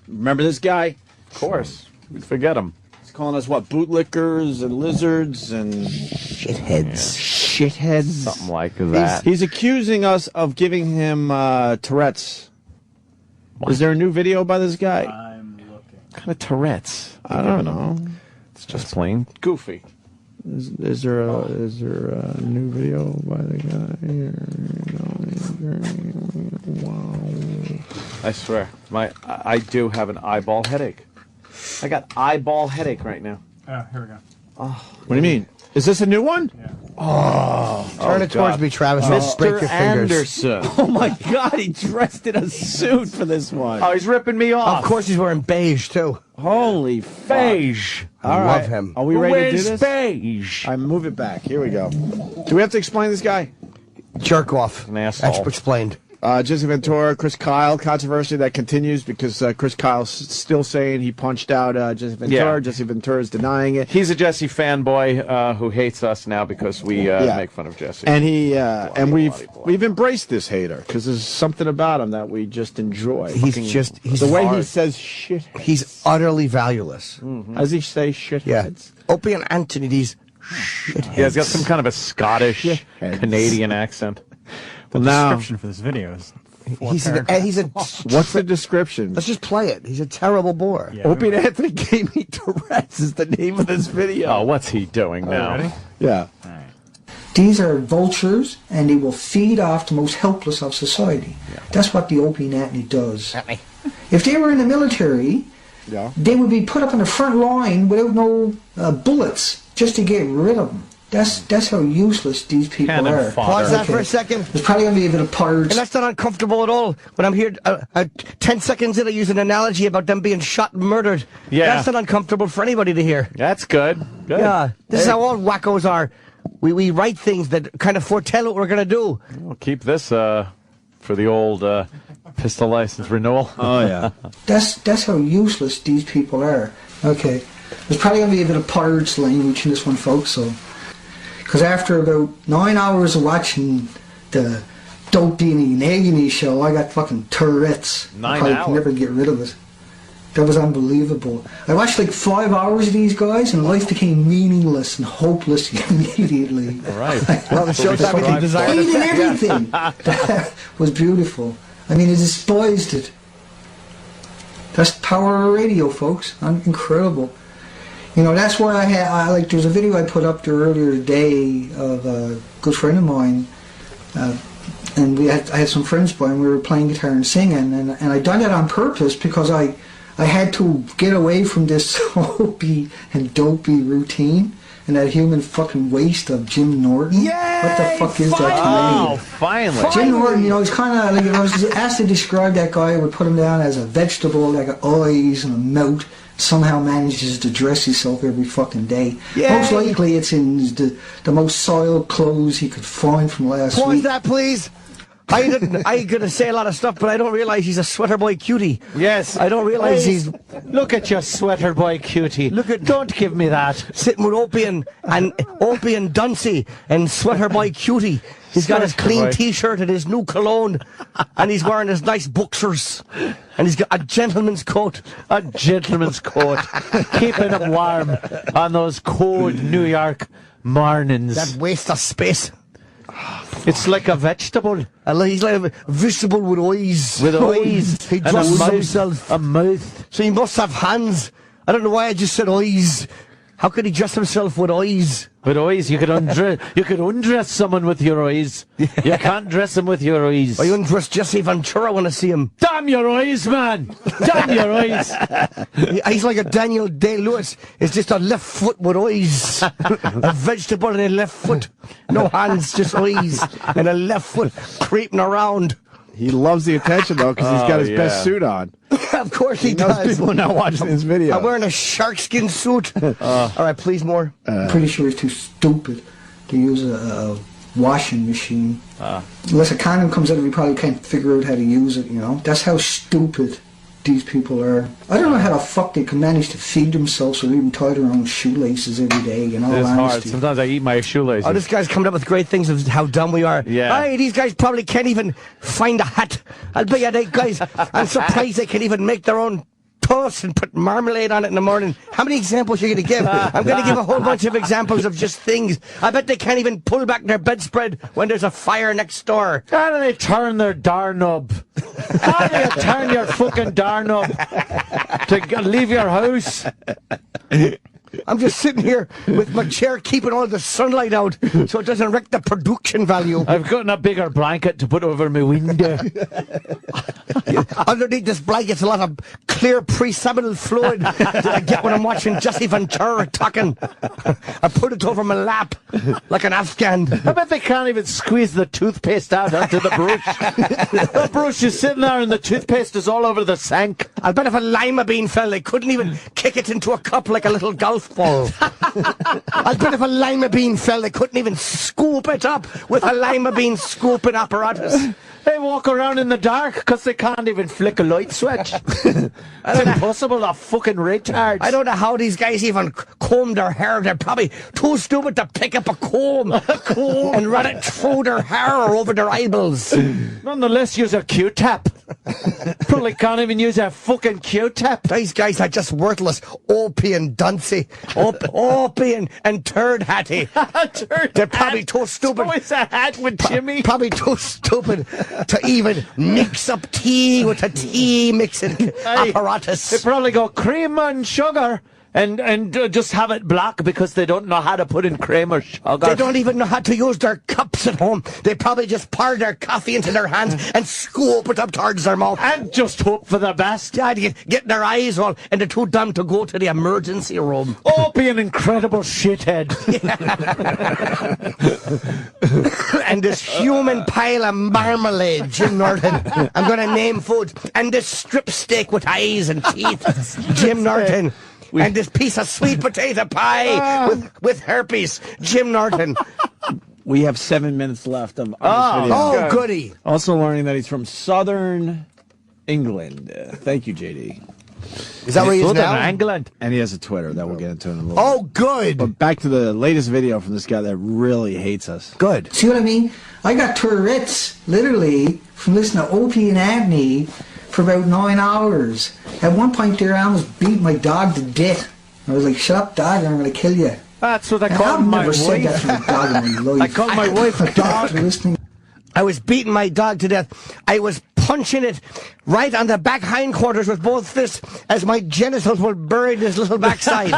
S1: Remember this guy?
S2: Of course. We'd forget him.
S1: He's calling us, what, bootlickers and lizards and...
S3: Shitheads.
S1: Shitheads.
S2: Something like that.
S1: He's accusing us of giving him Tourette's.
S2: What?
S1: Is there a new video by this guy?
S2: What kind of Tourette's?
S1: I don't know.
S2: It's just plain goofy.
S1: Is there a new video by the guy? Wow.
S2: I swear. I do have an eyeball headache. I got eyeball headache right now.
S7: Oh, here we go.
S1: What do you mean? Is this a new one?
S3: Turn it towards me, Travis. I'll break your
S2: Mr.
S3: fingers.
S2: Anderson.
S1: Oh my God! He dressed in a suit for this one.
S2: Oh, he's ripping me off.
S3: Of course, he's wearing beige too.
S1: Holy fuck!
S2: Beige.
S1: All
S3: Love
S1: right.
S3: him.
S1: Are we ready to do
S2: Where's
S1: this?
S2: beige?
S1: I move it back. Here we go. Do we have to explain this guy?
S3: Jerk off.
S2: An asshole.
S3: Explained.
S1: Jesse Ventura, Chris Kyle controversy that continues because Chris Kyle's still saying he punched out Jesse Ventura.
S2: Yeah.
S1: Jesse Ventura's denying it.
S2: He's a Jesse fanboy who hates us now because we make fun of Jesse.
S1: And we've embraced this hater because there's something about him that we just enjoy.
S3: He's
S1: the way he says shit.
S3: He's utterly valueless.
S1: As he say shitheads.
S3: Yeah. Opie and Anthony, these shitheads.
S2: Yeah, he's got some kind of a Scottish Canadian accent.
S7: The description for this video is
S3: He's a
S1: What's the description?
S3: Let's just play it. He's a terrible bore.
S7: Yeah,
S1: Opie and Anthony gave me Tourette's is the name of this video.
S2: Oh, what's he doing now?
S7: ready?
S1: Yeah.
S7: All right.
S5: These are vultures, and they will feed off the most helpless of society.
S1: Yeah.
S5: That's what the Opie and Anthony does. If they were in the military,
S1: Yeah.
S5: they would be put up in the front line without no bullets just to get rid of them. That's how useless these people
S2: Cannon
S5: are.
S2: fodder.
S3: Pause that for a second.
S5: There's probably going to be a bit of parts.
S3: And that's not uncomfortable at all. When I'm here, 10 seconds in, I use an analogy about them being shot and murdered.
S2: Yeah.
S3: That's not uncomfortable for anybody to hear.
S2: That's good. Good.
S3: Yeah. This is how all wackos are. We write things that kind of foretell what we're going to do.
S2: We'll keep this for the old pistol license renewal.
S1: Oh, yeah.
S5: That's how useless these people are. Okay. There's probably going to be a bit of pirates language in this one, folks, so... Because after about 9 hours of watching the Dopey and Agony show, I got fucking Tourette's.
S2: 9
S5: I probably
S2: hours?
S5: can never get rid of it. That was unbelievable. I watched like 5 hours of these guys, and life became meaningless and hopeless immediately.
S2: Right.
S3: Well, the show's everything desired
S5: Hated
S3: effect. Yeah.
S5: everything. That was beautiful. I mean, I despised it. That's the power of radio, folks. Incredible. You know, that's why there's a video I put up there earlier today of a good friend of mine, and I had some friends by, and we were playing guitar and singing, and I done that on purpose because I had to get away from this Opie and Dopey routine and that human fucking waste of Jim Norton.
S3: Yay!
S5: What the fuck is that to
S2: Oh,
S5: me?
S2: finally.
S5: Jim Norton, you know, he's kind of like, if I was asked to describe that guy, I would put him down as a vegetable, like eyes and a mouth. Somehow manages to dress himself every fucking day.
S3: Yay!
S5: Most likely it's in the most soiled clothes he could find from last
S3: Pause
S5: week.
S3: that, please. I gonna say a lot of stuff, but I don't realize he's a sweater boy cutie.
S7: Yes.
S3: I don't realize he's
S7: Look at your sweater boy cutie. Don't give me that.
S3: sitting with Opie and Dunsey and sweater boy cutie. He's got his
S2: Sweater
S3: clean
S2: boy.
S3: T-shirt and his new cologne, and he's wearing his nice boxers, and he's got a gentleman's coat.
S7: A gentleman's coat. Keeping him warm on those cold New York mornings.
S3: That waste of space.
S7: It's like a vegetable.
S3: He's like a vegetable with eyes.
S7: With eyes.
S3: He
S7: And a
S3: dresses
S7: mouth.
S3: himself.
S7: A mouth.
S3: So he must have hands. I don't know why I just said eyes. How could he dress himself with eyes?
S7: With eyes, you could undress someone with your eyes. You can't dress him with your eyes.
S3: I undress Jesse Ventura when I see him.
S7: Damn your eyes, man! Damn your eyes!
S3: He's like a Daniel Day-Lewis. It's just a left foot with eyes. A vegetable in a left foot. No hands, just eyes. And a left foot creeping around.
S1: He loves the attention, though, because he's got his
S2: yeah.
S1: best suit on.
S3: Of course he
S1: Those
S3: does.
S1: people are not watching this video.
S3: I'm wearing a sharkskin suit. All right, please more.
S5: I'm pretty sure he's too stupid to use a washing machine. Unless a condom comes out, he probably can't figure out how to use it, you know? That's how stupid these people are. I don't know how the fuck they can manage to feed themselves or even tie their own shoelaces every day, in all
S2: It's hard.
S5: honesty.
S2: Sometimes I eat my shoelaces.
S3: Oh, this guy's coming up with great things of how dumb we are.
S2: Yeah.
S3: Hey, these guys probably can't even find a hat. I'll bet you they guys, I'm surprised they can even make their own toast and put marmalade on it in the morning. How many examples are you going to give? I'm going to give a whole bunch of examples of just things. I bet they can't even pull back their bedspread when there's a fire next door.
S7: How do they turn their doorknob? How do you turn your fucking doorknob to leave your house?
S3: I'm just sitting here with my chair keeping all the sunlight out so it doesn't wreck the production value.
S7: I've gotten a bigger blanket to put over my window.
S3: Underneath this blanket's a lot of clear pre-seminal fluid that I get when I'm watching Jesse Ventura talking. I put it over my lap like an Afghan.
S7: I bet they can't even squeeze the toothpaste out onto the brush. The brush is sitting there and the toothpaste is all over the sink.
S3: I'll bet if a lima bean fell, they couldn't even kick it into a cup like a little golf ball. I'll bet if a lima bean fell, they couldn't even scoop it up with a lima bean scooping apparatus.
S7: They walk around in the dark because they can't even flick a light switch. It's impossible, they're fucking retards.
S3: I don't know how these guys even comb their hair. They're probably too stupid to pick up a comb and run it through their hair or over their eyeballs.
S7: Nonetheless, use a Q-tap. Probably can't even use a fucking Q-tap.
S3: These guys are just worthless. Opie and Duncy. Opie and Turd Hattie. They're probably too stupid.
S7: Always a hat with Jimmy.
S3: Probably too stupid to even mix up tea with a tea mixing apparatus.
S7: They probably go cream and sugar and just have it black because they don't know how to put in cream or sugar.
S3: They don't even know how to use their cups at home. They probably just pour their coffee into their hands and scoop it up towards their mouth.
S7: And just hope for the best.
S3: Yeah, they get their eyes all, and they're too dumb to go to the emergency room.
S7: Oh, be an incredible shithead.
S3: And this human pile of marmalade, Jim Norton. I'm going to name food. And this strip steak with eyes and teeth, Jim Norton. And this piece of sweet potato pie with herpes, Jim Norton.
S1: We have 7 minutes left of this video.
S3: Oh, goody.
S1: Also learning that he's from Southern England. Thank you, JD.
S3: Is that where he is now?
S7: England.
S1: And he has a Twitter that we'll get into in a little
S3: Oh,
S1: bit.
S3: good.
S1: But back to the latest video from this guy that really hates us.
S3: Good.
S5: See what I mean? I got Tourette's, literally, from listening to Opie and Anthony for about 9 hours. At one point there, I almost beat my dog to death. I was like, shut up, dog, or I'm going to kill you.
S7: That's what I
S5: And
S7: call
S5: I've
S7: my
S5: never said that
S7: wife.
S5: to my dog in my life.
S7: I call my wife a dog.
S5: Listening.
S3: I was beating my dog to death. I was punching it right on the back hindquarters with both fists as my genitals were buried in his little backside.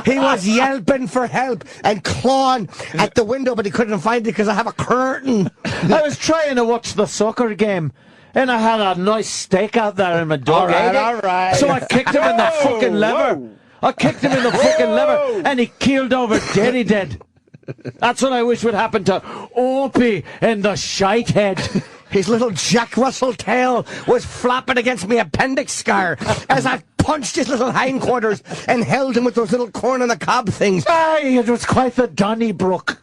S3: He was yelping for help and clawing at the window, but he couldn't find it because I have a curtain.
S7: I was trying to watch the soccer game, and I had a nice steak out there, and my dog ate it.
S1: all right.
S7: So I kicked him in the fucking liver. I kicked him in the fucking liver, and he keeled over dead. He did. That's what I wish would happen to Opie and the shite head.
S3: His little Jack Russell tail was flapping against my appendix scar as I punched his little hindquarters and held him with those little corn on the cob things.
S7: Aye, it was quite the Donnybrook.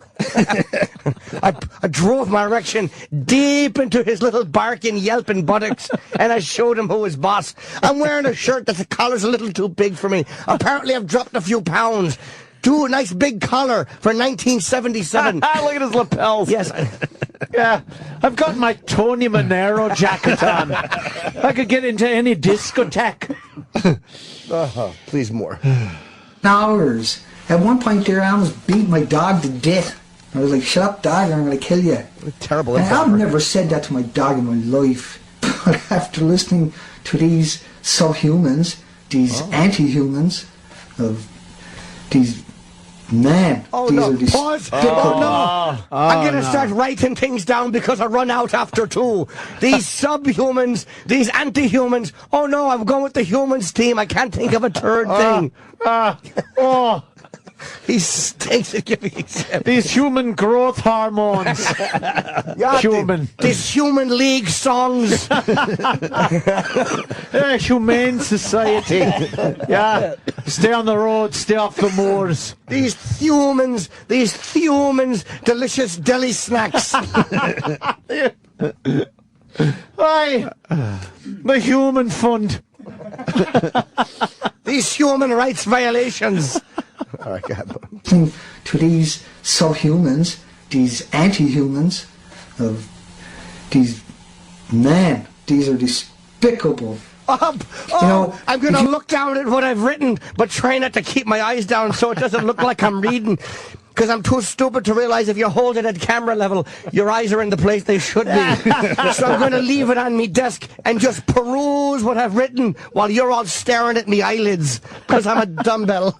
S3: I drove my erection deep into his little barking, yelping buttocks, and I showed him who was boss. I'm wearing a shirt that the collar's a little too big for me. Apparently I've dropped a few pounds. A nice big collar for 1977.
S7: Look at his lapels.
S3: Yes.
S7: Yeah, I've got my Tony Manero jacket on. I could get into any discotheque.
S3: Please more.
S5: Hours. At one point there, I almost beat my dog to death. I was like, shut up, dog, or I'm going to kill you.
S3: Terrible.
S5: And I've never said that to my dog in my life. But after listening to these subhumans, these anti-humans, of these men, these are these...
S3: Pause. Oh, no. I'm going to start writing things down because I run out after 2. These subhumans, these anti-humans. Oh, no, I'm going with the humans team. I can't think of a third thing. He stinks at giving examples.
S7: These human growth hormones. Human.
S3: These human league songs.
S7: Humane society. Yeah. Stay on the road, stay off the moors.
S3: These humans, delicious deli snacks.
S7: Aye. The human fund.
S3: These human rights violations. All right,
S5: to these subhumans, these anti-humans, of these men, these are despicable.
S3: I'm going to look down at what I've written, but try not to keep my eyes down so it doesn't look like I'm reading. Because I'm too stupid to realize if you hold it at camera level, your eyes are in the place they should be. So I'm going to leave it on me desk and just peruse what I've written while you're all staring at me eyelids. Because I'm a dumbbell.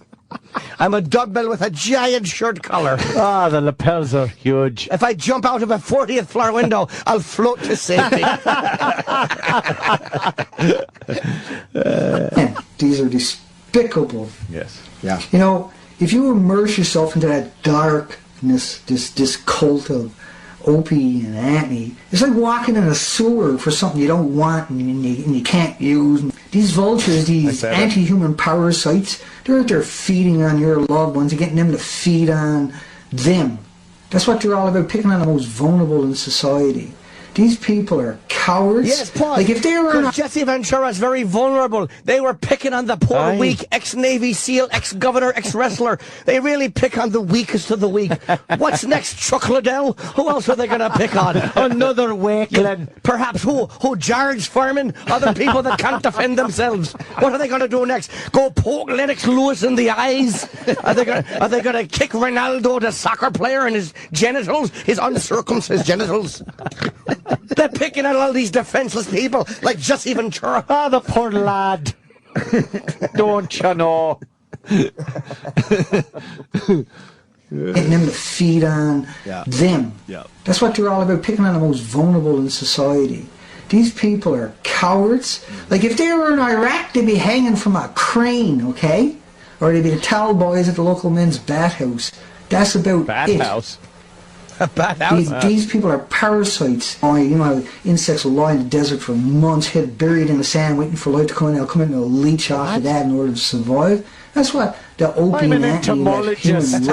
S3: I'm a dumbbell with a giant shirt collar.
S7: The lapels are huge.
S3: If I jump out of a 40th floor window, I'll float to safety.
S5: These are despicable.
S2: Yes.
S1: Yeah.
S5: You know, if you immerse yourself into that darkness, this cult of Opie and Anthony, it's like walking in a sewer for something you don't want and you can't use. These vultures, these anti-human parasites, they're out there feeding on your loved ones and getting them to feed on them. That's what they're all about, picking on the most vulnerable in society. These people are cowards.
S3: Yes, Paul.
S5: Like if they were...
S3: Jesse Ventura is very vulnerable. They were picking on the poor weak ex-Navy SEAL, ex-governor, ex-wrestler. They really pick on the weakest of the weak. What's next, Chuck Liddell? Who else are they going to pick on?
S7: Another Wakeland.
S3: Perhaps who? George Foreman? Other people that can't defend themselves. What are they going to do next? Go poke Lennox Lewis in the eyes? Are they going to kick Ronaldo, the soccer player, in his genitals? His uncircumcised genitals? They're picking on all these defenseless people like Jesse Ventura.
S7: Ah, the poor lad. Don't you know?
S5: Getting them to feed on them.
S1: Yeah.
S5: That's what they're all about, picking on the most vulnerable in society. These people are cowards. Like if they were in Iraq, they'd be hanging from a crane, okay? Or they'd be the towel boys at the local men's bathhouse. That's about it.
S2: Bathhouse.
S3: A bad house.
S5: These people are parasites. Oh, you know, insects will lie in the desert for months, head buried in the sand, waiting for light to come in. They'll come in and they'll leech off of that in order to survive. That's what the Opie
S7: I'm an
S5: and
S7: entomologist.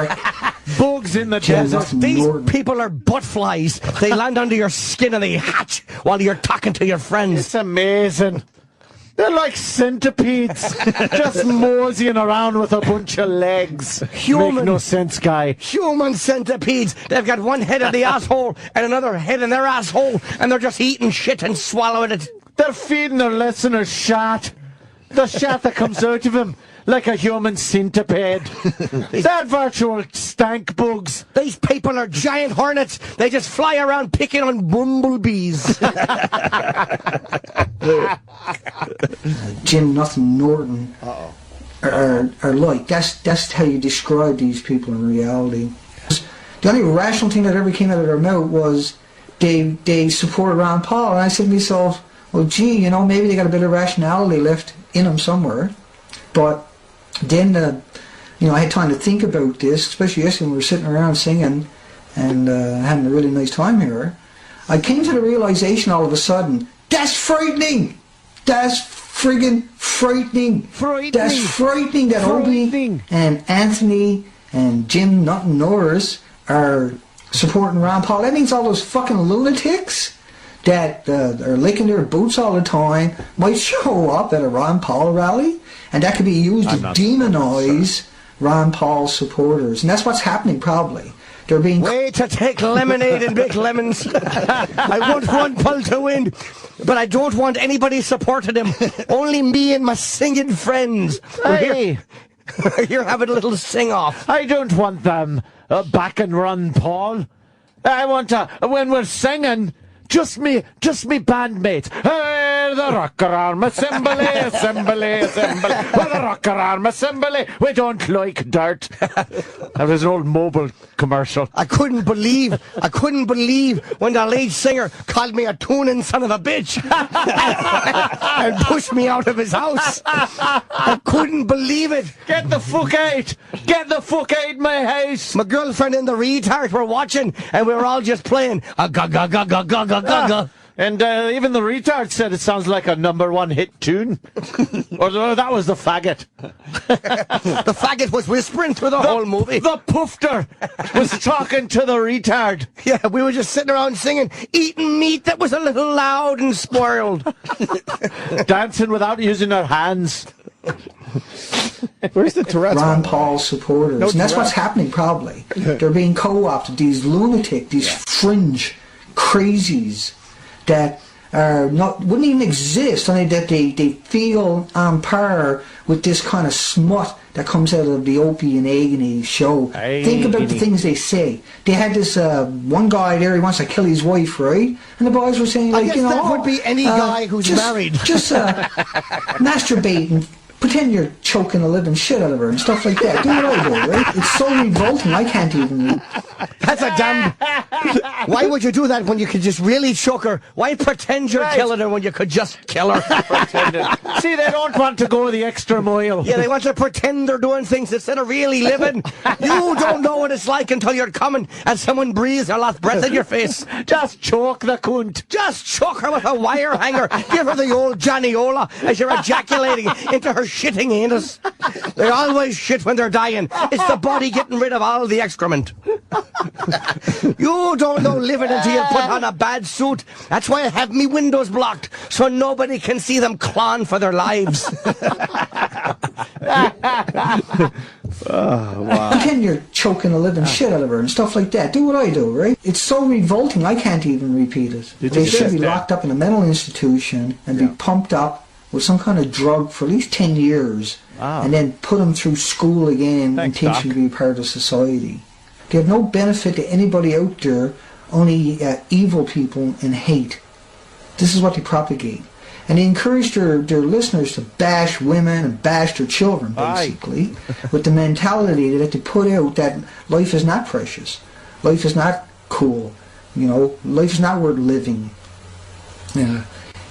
S7: Bugs in the desert.
S3: These people are butt flies. They land under your skin and they hatch while you're talking to your friends.
S7: It's amazing. They're like centipedes, just moseying around with a bunch of legs.
S3: Human.
S7: Make no sense, guy.
S3: Human centipedes. They've got one head in the asshole and another head in their asshole, and they're just eating shit and swallowing it.
S7: They're feeding their listeners shat. The shat that comes out of him, like a human centipede. They're virtual stank bugs.
S3: These people are giant hornets. They just fly around picking on bumblebees.
S5: Jim Nothing Norton are like. That's how you describe these people in reality. The only rational thing that ever came out of their mouth was they supported Ron Paul, and I said to myself, well, gee, you know, maybe they got a bit of rationality left in them somewhere. But then, you know, I had time to think about this, especially yesterday when we were sitting around singing and having a really nice time here. I came to the realization all of a sudden, that's frightening! That's friggin' frightening! That's frightening that Opie and Anthony and Jim Nothing Norris are supporting Ron Paul. That means all those fucking lunatics that are licking their boots all the time might show up at a Ron Paul rally, and that could be used to demonize Ron Paul supporters. And that's what's happening probably. They're being...
S3: Way to take lemonade and big lemons. I want Ron Paul to win, but I don't want anybody supporting him. Only me and my singing friends.
S7: Hey!
S3: You're having a little sing-off.
S7: I don't want them back and run, Paul. I want when we're singing, just me bandmates. Hey, the rocker arm assembly, assembly, assembly. Well, the rocker arm assembly. We don't like dirt. That was an old Mobil commercial.
S3: I couldn't believe when the lead singer called me a tuning son of a bitch and pushed me out of his house. I couldn't believe it.
S7: Get the fuck out! Get the fuck out my house!
S3: My girlfriend and the retard were watching, and we were all just playing a ga ga ga ga ga ga ga ga.
S7: And even the retard said it sounds like a #1 hit tune. Or that was the faggot.
S3: The faggot was whispering through the whole movie.
S7: The poofter was talking to the retard.
S3: Yeah, we were just sitting around singing, eating meat that was a little loud and spoiled.
S7: Dancing without using our hands.
S1: Where's the Tourette's?
S5: Ron Paul supporters. And that's what's happening probably. They're being co-opted, these lunatic, these fringe crazies that are wouldn't even exist, only that they feel on par with this kind of smut that comes out of the Opie and Agony show. Think about the things they say. They had this one guy there, he wants to kill his wife, right? And the boys were saying, like,
S3: I guess that would be any guy who's married.
S5: Just masturbate and pretend you're choking the living shit out of her and stuff like that. Do what I do, right? It's so revolting, I can't even...
S3: That's a damn... Why would you do that when you could just really choke her? Why pretend you're killing her when you could just kill her?
S7: See, they don't want to go the extra mile.
S3: Yeah, they want to pretend they're doing things instead of really living. You don't know what it's like until you're coming and someone breathes their last breath in your face.
S7: Just choke the cunt.
S3: Just choke her with a wire hanger. Give her the old Johnny-ola as you're ejaculating into her shitting anus. useless. They always shit when they're dying. It's the body getting rid of all the excrement. You don't know living until you put on a bad suit. That's why I have me windows blocked, so nobody can see them clawing for their lives.
S5: Pretend you're choking the living shit out of her and stuff like that. Do what I do, right? It's so revolting, I can't even repeat it. They should be locked up in a mental institution and be pumped up with some kind of drug for at least 10 years and then put them through school again and teach them to be part of society. They have no benefit to anybody out there, only evil people and hate. This is what they propagate. And they encourage their listeners to bash women and bash their children, basically, with the mentality that they put out that life is not precious. Life is not cool. You know, life is not worth living.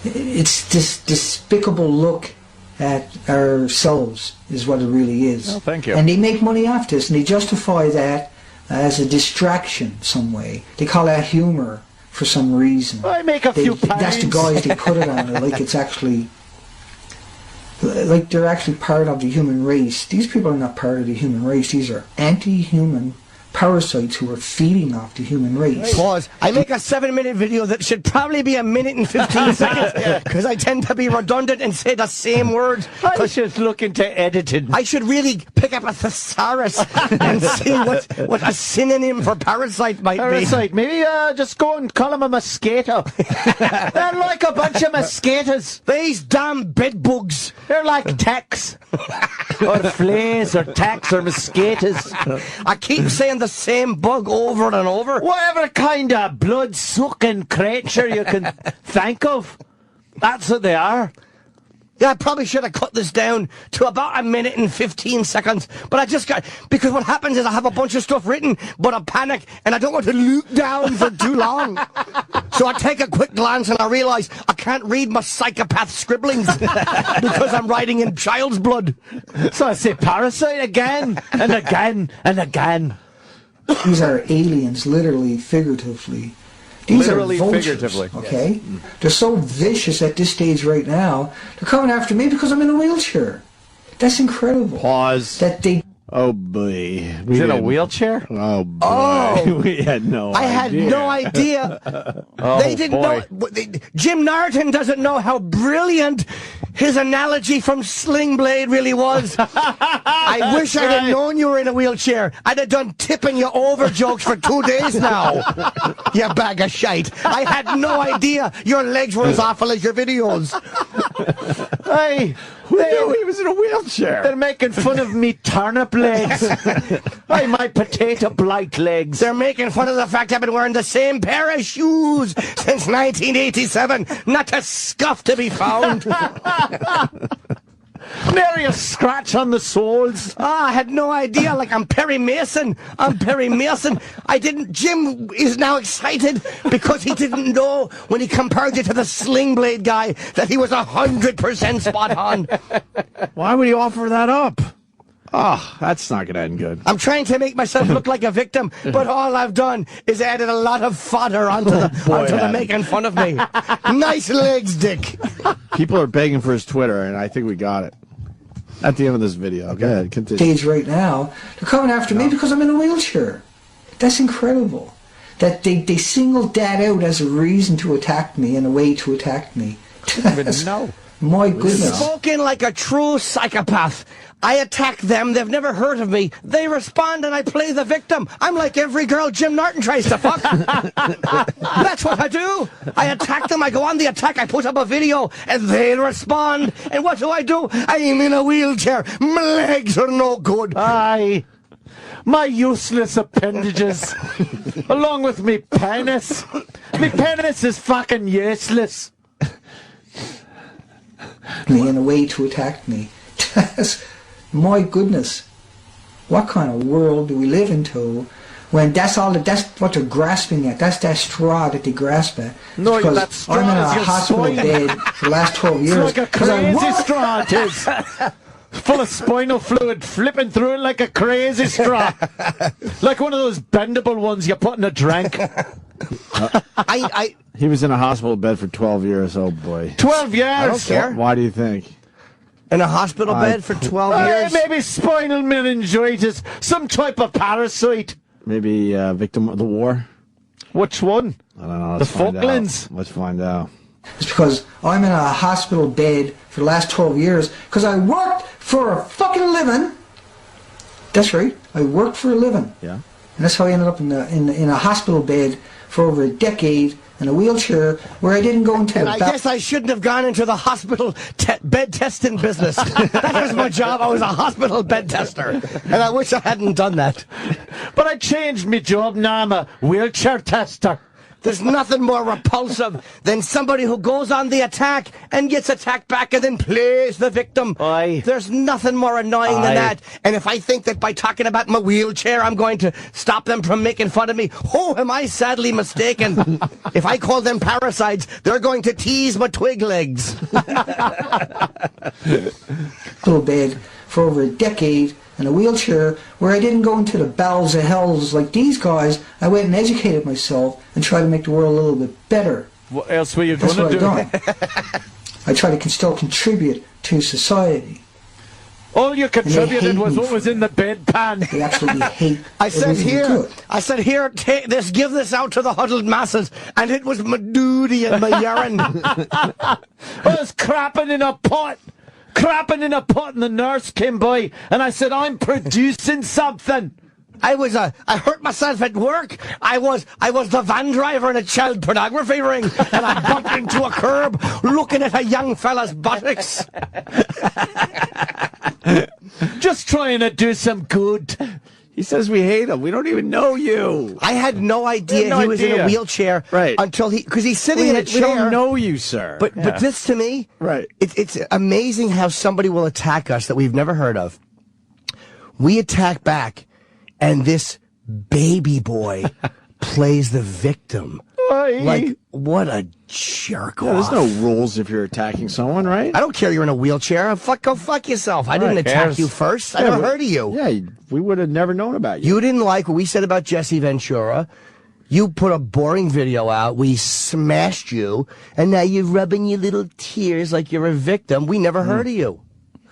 S5: It's this despicable look at ourselves is what it really is.
S2: Oh, thank you.
S5: And they make money off this, and they justify that as a distraction some way. They call that humor for some reason.
S7: I make a few pounds.
S5: That's the guys they put it on, like it's actually, like they're actually part of the human race. These people are not part of the human race. These are anti-human parasites who are feeding off the human race.
S3: Pause. I make a 7-minute video that should probably be 1 minute and 15 seconds because I tend to be redundant and say the same words.
S7: I should look into editing.
S3: I should really pick up a thesaurus and see what a synonym for parasite might
S7: Parasite. Maybe just go and call him a mosquito. They're like a bunch of mosquitoes.
S3: These damn bed bugs.
S7: They're like ticks. Or fleas or ticks or mosquitoes.
S3: I keep saying the same bug over and over.
S7: Whatever kind of blood-sucking creature you can think of. That's what they are.
S3: Yeah, I probably should have cut this down to about 1 minute and 15 seconds. But I just got... Because what happens is I have a bunch of stuff written, but I panic, and I don't want to look down for too long. So I take a quick glance, and I realise I can't read my psychopath scribblings because I'm writing in child's blood.
S7: So I say parasite again, and again, and again.
S5: These are aliens, literally, figuratively. These
S2: Literally,
S5: are vultures,
S2: figuratively.
S5: okay? They're so vicious at this stage right now. They're coming after me because I'm in a wheelchair. That's incredible.
S1: Pause.
S5: That they...
S1: Oh, boy.
S2: He's in a wheelchair?
S1: Oh, boy.
S3: Oh.
S1: We had no idea.
S3: I had no idea. They didn't know. Jim Norton doesn't know how brilliant his analogy from Sling Blade really was. I wish I'd have known you were in a wheelchair. I'd have done tipping you over jokes for 2 days now. You bag of shite. I had no idea your legs were as awful as your videos.
S7: Hey,
S1: Who knew he was in a wheelchair?
S7: they're making fun of me turnip legs. Hey, my potato blight legs.
S3: They're making fun of the fact I've been wearing the same pair of shoes since 1987. Not a scuff to be found.
S7: Nary a scratch on the soles.
S3: I had no idea. Like, I'm Perry Mason. I'm Perry Mason. Jim is now excited because he didn't know when he compared you to the Sling Blade guy that he was 100% spot on.
S1: Why would he offer that up? Oh, that's not going to end good.
S3: I'm trying to make myself look like a victim, but all I've done is added a lot of fodder onto the making fun of me. Nice legs, Dick.
S1: People are begging for his Twitter, and I think we got it. At the end of this video. Go ahead, continue.
S5: Stage right now, they're coming after me because I'm in a wheelchair. That's incredible. That they singled that out as a reason to attack me and a way to attack me.
S2: No.
S5: My goodness.
S3: Spoken like a true psychopath. I attack them, they've never heard of me. They respond and I play the victim. I'm like every girl Jim Norton tries to fuck. That's what I do. I attack them, I go on the attack, I put up a video, and they'll respond. And what do? I'm in a wheelchair. My legs are no good.
S7: Aye. My useless appendages. Along with me penis. Me penis is fucking useless.
S5: In a way to attack me. My goodness. What kind of world do we live into when that's what they're grasping at? That's that straw that they grasp at.
S7: No,
S5: because
S7: that straw
S5: I'm in
S7: is
S5: a
S7: your
S5: hospital
S7: spine.
S5: bed for the last 12 years.
S7: It's like a crazy straw, it is. Full of spinal fluid, flipping through it like a crazy straw. Like one of those bendable ones you put in a drink.
S1: He was in a hospital bed for 12 years. Oh, boy.
S7: 12 years.
S3: I don't care.
S1: Why do you think?
S3: In a hospital bed for 12 years?
S7: Maybe spinal meningitis, some type of parasite.
S1: Maybe victim of the war.
S7: Which one?
S1: I don't know.
S7: The Falklands?
S1: Let's find out.
S5: It's because I'm in a hospital bed for the last 12 years because I worked for a fucking living. That's right. I worked for a living.
S1: Yeah.
S5: And that's how I ended up in a hospital bed for over a decade in a wheelchair where I didn't go into
S3: and I guess I shouldn't have gone into the hospital bed testing business. That was my job. I was a hospital bed tester. And I wish I hadn't done that.
S7: But I changed my job. Now I'm a wheelchair tester.
S3: There's nothing more repulsive than somebody who goes on the attack and gets attacked back and then plays the victim.
S7: Aye.
S3: There's nothing more annoying than that. And if I think that by talking about my wheelchair I'm going to stop them from making fun of me, oh, am I sadly mistaken. If I call them parasites, they're going to tease my twig legs.
S5: hospital bed for over a decade in a wheelchair where I didn't go into the bowels of hells like these guys. I went and educated myself and tried to make the world a little bit better.
S7: What else were you
S5: That's
S7: going to do?
S5: I've done. I try to still contribute to society.
S7: All you contributed was what was in the bedpan.
S5: They absolutely hate
S3: I said
S5: everything good.
S3: here, take this, give this out to the huddled masses, and it was my duty and my urine.
S7: I was crapping in a pot, and the nurse came by, and I said, I'm producing something.
S3: I hurt myself at work. I was the van driver in a child pornography ring, and I bumped into a curb looking at a young fella's buttocks.
S7: Just trying to do some good.
S1: He says we hate him. We don't even know you.
S3: I had no idea he was in a wheelchair until because he's sitting in a chair.
S1: We don't know you, sir.
S3: But this to me, it's amazing how somebody will attack us that we've never heard of. We attack back, and this baby boy plays the victim. Like, what a jerk off.
S1: There's no rules if you're attacking someone, right?
S3: I don't care you're in a wheelchair. Go fuck yourself. I didn't attack you first. I never heard of you.
S1: Yeah, we would have never known about you.
S3: You didn't like what we said about Jesse Ventura. You put a boring video out. We smashed you. And now you're rubbing your little tears like you're a victim. We never heard of you.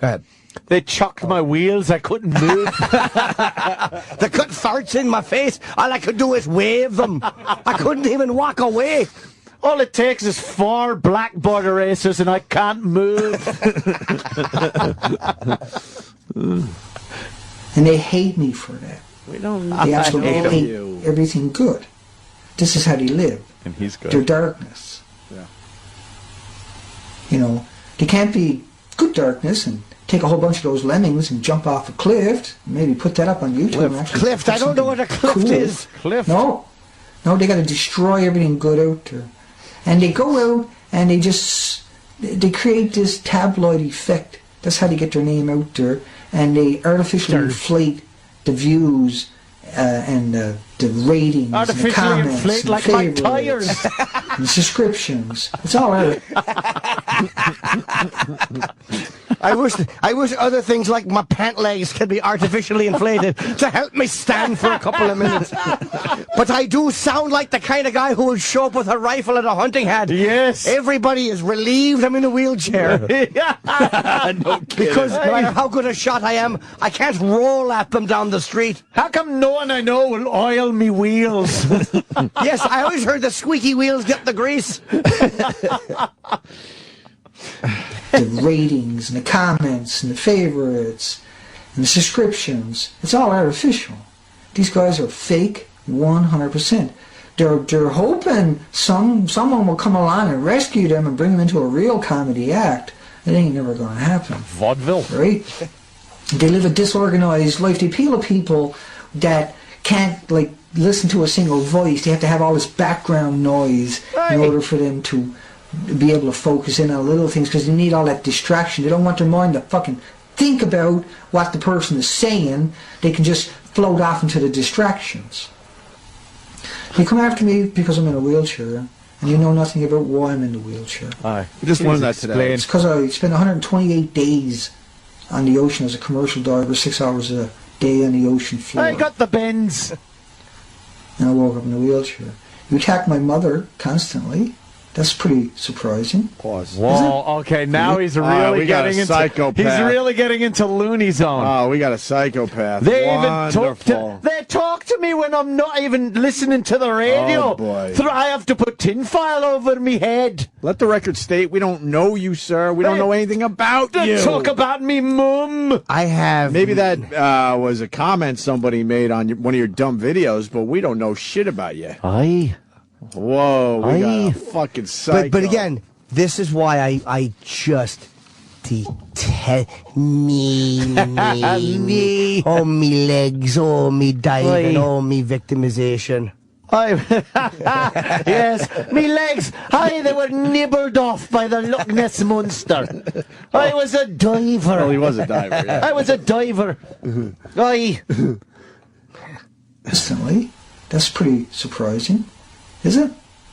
S3: Go ahead.
S7: They chucked my wheels. I couldn't move.
S3: They cut farts in my face. All I could do is wave them. I couldn't even walk away.
S7: All it takes is 4 black border racers, and I can't move.
S5: And they hate me for that.
S1: We don't.
S5: They absolutely hate everything good. This is how they live.
S2: And he's good.
S5: Their darkness.
S1: Yeah.
S5: You know, they can't be good darkness and take a whole bunch of those lemmings and jump off a cliff. Maybe put that up on YouTube.
S3: Cliff. I don't know what a cliff is.
S7: Cliff.
S5: No, they got to destroy everything good out there. And they go out and they create this tabloid effect. That's how they get their name out there. And they artificially inflate the views and the ratings and the comments
S7: inflate
S5: and
S7: like my tires
S5: and subscriptions. It's all right.
S3: I wish other things like my pant legs could be artificially inflated to help me stand for a couple of minutes. But I do sound like the kind of guy who would show up with a rifle and a hunting hat.
S7: Yes.
S3: Everybody is relieved I'm in a wheelchair.
S1: No kidding.
S3: Because no matter how good a shot I am, I can't roll at them down the street.
S7: How come no one I know will oil me wheels?
S3: Yes, I always heard the squeaky wheels get the grease.
S5: The ratings and the comments and the favorites and the subscriptions. It's all artificial. These guys are fake 100%. They're hoping someone will come along and rescue them and bring them into a real comedy act. It ain't never going to happen.
S7: Vaudeville.
S5: Right? They live a disorganized life. They appeal to people that can't listen to a single voice. They have to have all this background noise in order for them to be able to focus in on little things, because they need all that distraction. They don't want their mind to fucking think about what the person is saying. They can just float off into the distractions. They come after me because I'm in a wheelchair, and you know nothing about why I'm in the wheelchair.
S2: Aye.
S1: We just learned that today.
S5: It's because I spent 128 days on the ocean as a commercial diver, 6 hours a day on the ocean floor.
S7: I got the bends.
S5: And I woke up in a wheelchair. You attack my mother constantly. That's pretty surprising.
S1: Pause.
S7: Whoa, okay, now he's really
S1: we got
S7: getting
S1: a
S7: into
S1: psychopath.
S7: He's really getting into loony zone.
S1: Oh, we got a psychopath.
S7: They
S1: Wonderful.
S7: they talk to me when I'm not even listening to the radio.
S1: Oh, boy.
S7: I have to put tinfoil over me head.
S1: Let the record state we don't know you, sir. We don't know anything about
S7: They
S1: you.
S7: talk about me mum.
S3: I have...
S1: Maybe that was a comment somebody made on one of your dumb videos, but we don't know shit about you.
S7: Aye.
S1: Whoa, we got
S3: Aye.
S1: a fucking psycho.
S3: But again, this is why I just detest me. Oh, me legs, oh, me diving,
S7: Aye.
S3: oh, me victimization.
S7: Yes, me legs. Aye, they were nibbled off by the Loch Ness monster. I was a diver.
S1: Well, he was a diver, yeah.
S7: I was a diver. Aye.
S5: Instantly. That's pretty surprising. Is it?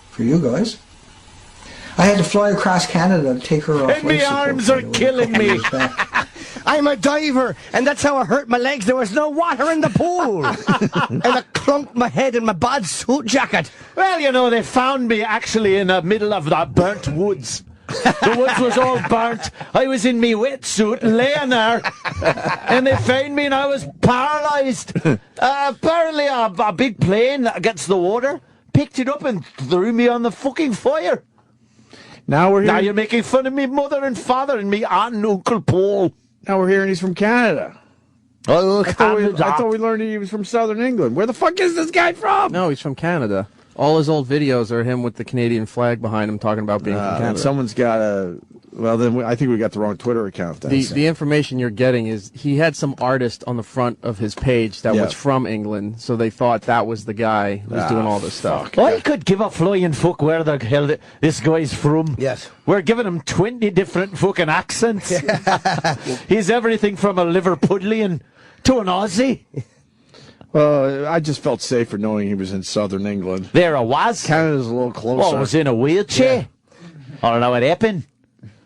S5: For you guys. I had to fly across Canada to take her off
S7: And me
S5: life support,
S7: arms
S5: by
S7: are
S5: the way,
S7: killing
S5: a couple
S7: me.
S5: years back.
S3: I'm a diver, and that's how I hurt my legs. There was no water in the pool. And I clunked my head in my bad suit jacket.
S7: Well, you know, they found me actually in the middle of the burnt woods. The woods was all burnt. I was in me wetsuit laying there, and they found me, and I was paralysed. Apparently, a big plane against the water picked it up and threw me on the fucking fire.
S1: Now we're
S7: Now
S1: hearing,
S7: you're making fun of me mother and father and me aunt and Uncle Paul.
S1: now we're hearing he's from Canada.
S7: Oh,
S1: I thought we learned he was from Southern England. Where the fuck is this guy from?
S8: No, he's from Canada. All his old videos are him with the Canadian flag behind him talking about being from Canada.
S1: Someone's got a... Well, then I think we got the wrong Twitter account. Then.
S8: The information you're getting is he had some artist on the front of his page that
S1: Yeah.
S8: was from England, so they thought that was the guy who was doing all this stuff.
S7: I could give a flying fuck where the hell this guy's from.
S3: Yes.
S7: We're giving him 20 different fucking accents. He's everything from a Liverpudlian to an Aussie.
S1: Well, I just felt safer knowing he was in Southern England.
S7: There I was.
S1: Canada's a little closer.
S7: Well, I was in a wheelchair. I don't know what happened.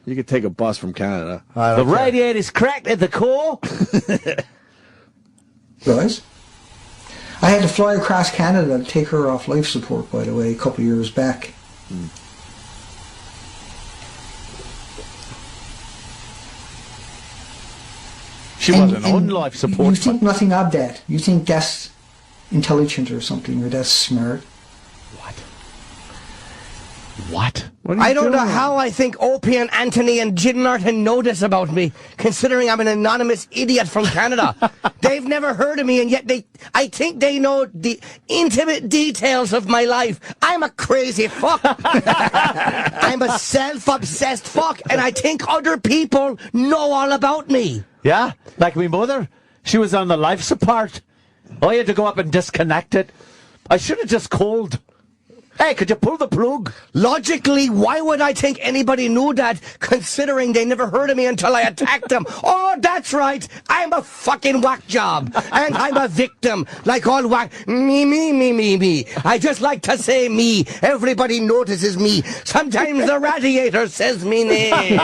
S1: You could take a bus from Canada.
S7: The radiator's cracked at the core.
S5: Guys, I had to fly across Canada to take her off life support, by the way, a couple years back.
S7: She wasn't on life
S5: You
S7: support.
S5: think nothing of that. You think that's intelligent or something, or that's smart.
S7: What?
S1: What are you
S3: I don't know
S1: doing?
S3: how I think Opie and Anthony and Jim Norton know this about me, considering I'm an anonymous idiot from Canada. They've never heard of me, and yet I think they know the intimate details of my life. I'm a crazy fuck. I'm a self-obsessed fuck, and I think other people know all about me.
S7: Yeah? Like me mother? She was on the life support. I had to go up and disconnect it. I should have just called. Hey, could you pull the plug?
S3: Logically, why would I think anybody knew that, considering they never heard of me until I attacked them? Oh, that's right. I'm a fucking whack job. And I'm a victim. Like all whack. Me. I just like to say me. Everybody notices me. Sometimes the radiator says me name.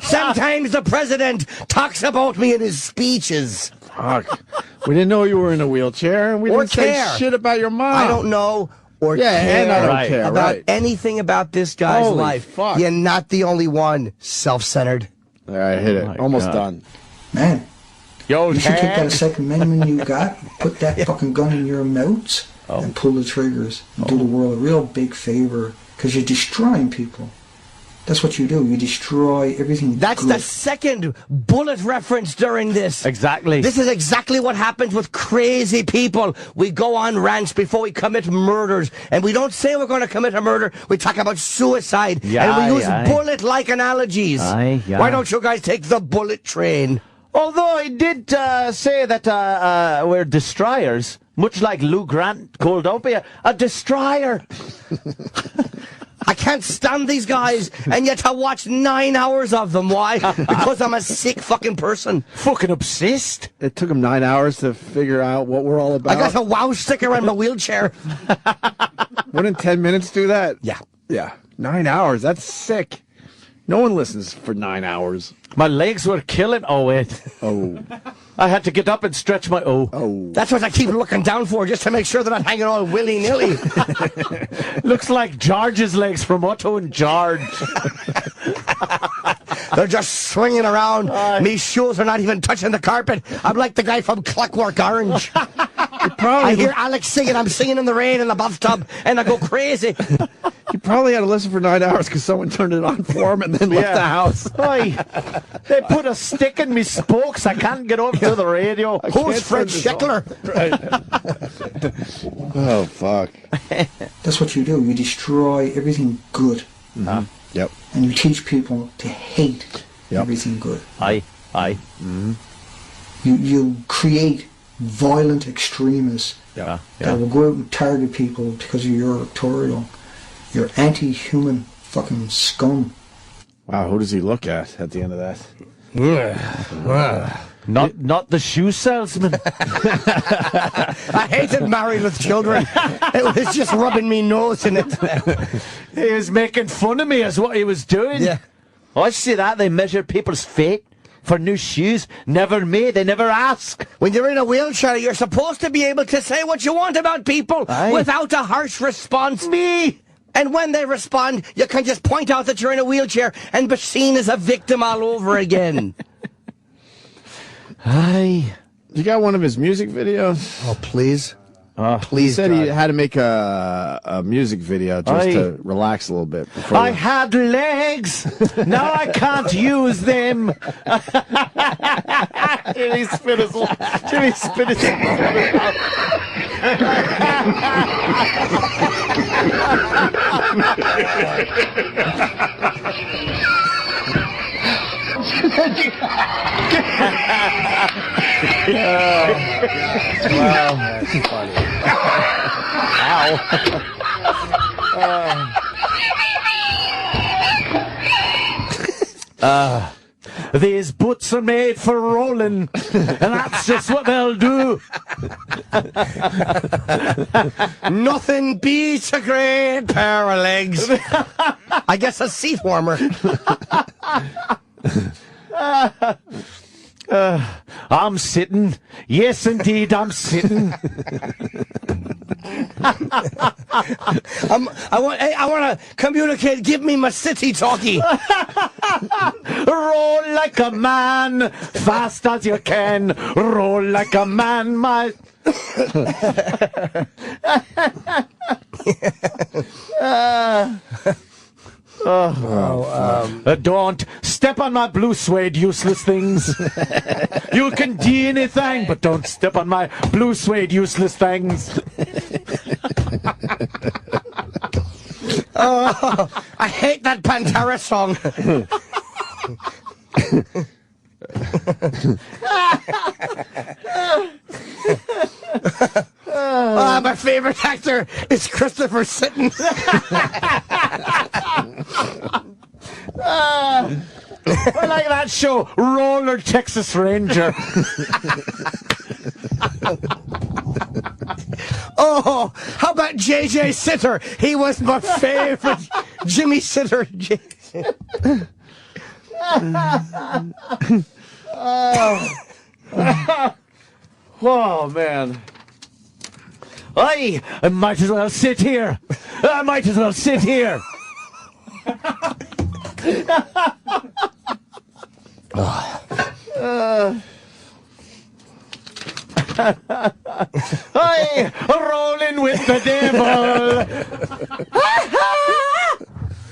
S3: Sometimes the president talks about me in his speeches.
S1: Fuck. We didn't know you were in a wheelchair, and we
S3: Or
S1: didn't say
S3: care.
S1: shit about your mom.
S3: I don't know or
S1: Yeah, and I
S3: care,
S1: don't care,
S3: about
S1: right.
S3: anything about this guy's
S1: Holy
S3: life.
S1: fuck.
S3: You're not the only one. Self-centered.
S1: All right, hit it.
S7: my
S1: Almost
S7: God.
S1: done.
S5: Man,
S7: Yo,
S5: you should take that Second Amendment you got, put that fucking gun in your mouth, and pull the triggers. And do the world a real big favor, because you're destroying people. That's what you do. You destroy everything.
S3: That's
S5: good.
S3: the second bullet reference during this.
S7: Exactly.
S3: This is exactly what happens with crazy people. We go on rants before we commit murders. And we don't say we're going to commit a murder. We talk about suicide.
S7: Yeah,
S3: and we use
S7: aye.
S3: bullet-like analogies.
S7: Aye, yeah.
S3: Why don't you guys take the bullet train?
S7: Although I did say that we're destroyers, much like Lou Grant called Opie, a destroyer.
S3: I can't stand these guys, and yet I watch 9 hours of them. Why? Because I'm a sick fucking person.
S7: Fucking obsessed.
S1: It took him 9 hours to figure out what we're all about.
S3: I got a wow sticker on my wheelchair.
S1: Wouldn't 10 minutes do that?
S3: Yeah.
S1: Yeah. 9 hours. That's sick. No one listens for 9 hours.
S7: My legs were killing. Oh, wait.
S1: Oh.
S7: I had to get up and stretch my...
S3: That's what I keep looking down for, just to make sure they're not hanging all willy-nilly.
S7: Looks like George's legs from Otto and George.
S3: They're just swinging around. Me shoes are not even touching the carpet. I'm like the guy from Clockwork Orange. I hear Alex singing. I'm singing in the rain in the bathtub, and I go crazy.
S1: He probably had to listen for 9 hours because someone turned it on for him and then left the house.
S7: They put a stick in me spokes. I can't get over to the radio.
S3: Who's Fred Scheckler?
S1: Oh, fuck.
S5: That's what you do. You destroy everything good.
S1: Mm-hmm. Yep.
S5: And you teach people to hate everything good.
S7: Aye.
S1: Mm-hmm.
S5: You create violent extremists
S7: Yeah.
S5: that will go out and target people because of your electoral. You're anti-human fucking scum.
S1: Wow, who does he look at the end of that?
S7: Not the shoe salesman.
S3: I hated Married with Children. It was just rubbing me nose in it.
S7: He was making fun of me as what he was doing.
S3: Yeah.
S7: I see that. They measure people's fate for new shoes. Never me. They never ask.
S3: When you're in a wheelchair, you're supposed to be able to say what you want about people without a harsh response.
S7: Me.
S3: And when they respond, you can just point out that you're in a wheelchair and be seen as a victim all over again.
S7: Aye.
S1: You got one of his music videos?
S3: Oh, please.
S1: He said he had to make a music video just to relax a little bit.
S7: I had legs. Now I can't use them. Jimmy spit his
S8: Wow, that's funny.
S7: These boots are made for rolling, and that's just what they'll do.
S3: Nothing beats a great pair of legs. I guess a seat warmer.
S7: I'm sitting. Yes, indeed, I'm sitting.
S3: I want to communicate. Give me my city talkie.
S7: Roll like a man, fast as you can. Roll like a man, my... Don't step on my blue suede, useless things. You can do anything, but don't step on my blue suede, useless things.
S3: Oh, I hate that Pantera song. My favorite actor is Christopher Sitton.
S7: I like that show, Roller Texas Ranger.
S3: Oh, how about J.J. Sitter? He was my favorite. Jimmy Sitter.
S7: Oh, man. I might as well sit here. I might as well sit here. Hey, rolling with the devil.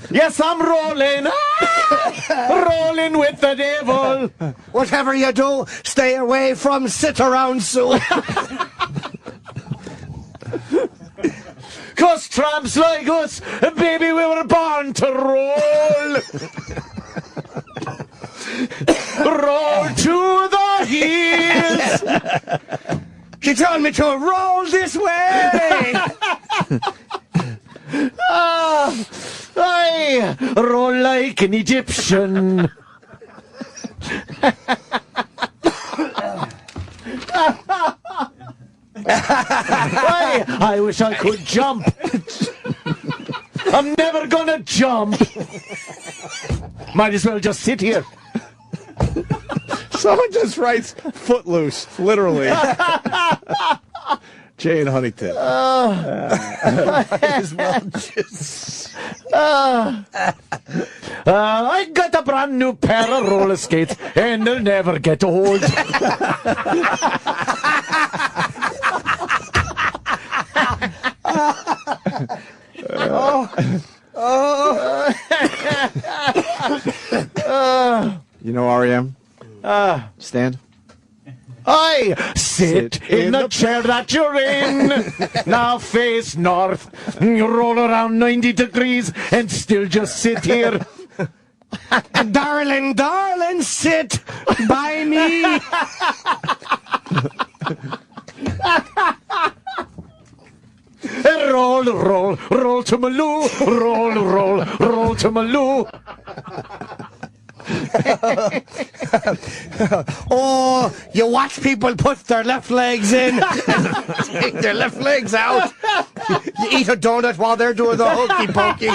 S7: Yes, I'm rolling. Rolling with the devil.
S3: Whatever you do, stay away from sit around Sue.
S7: 'Cause tramps like us, baby, we were born to roll. Roll to the hills.
S3: She told me to roll this way.
S7: I roll like an Egyptian. I wish I could jump. I'm never gonna jump. Might as well just sit here.
S1: Someone just writes Footloose, literally. Jane Huntington.
S7: I got a brand new pair of roller skates, and they'll never get old.
S1: You know REM? Stand.
S7: I sit in the chair that you're in. Now face north. You roll around 90 degrees and still just sit here.
S3: Darling, darling, sit by me.
S7: Roll, roll, roll to my loo. Roll, roll, roll to my loo.
S3: Oh, you watch people put their left legs in and take their left legs out. You eat a donut while they're doing the hokey pokey.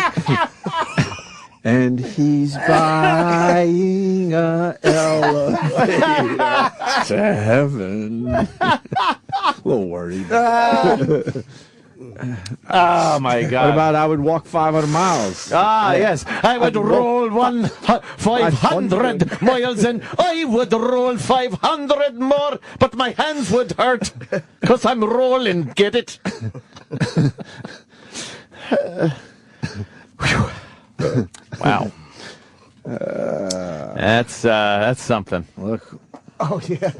S1: And he's buying a elevator to heaven. A little worried.
S2: Oh, my God.
S1: What about I would walk 500 miles?
S7: Yes, I would roll 500 miles and I would roll 500 more, but my hands would hurt because I'm rolling. Get it?
S2: Wow. That's something.
S1: Look.
S3: Oh, yeah.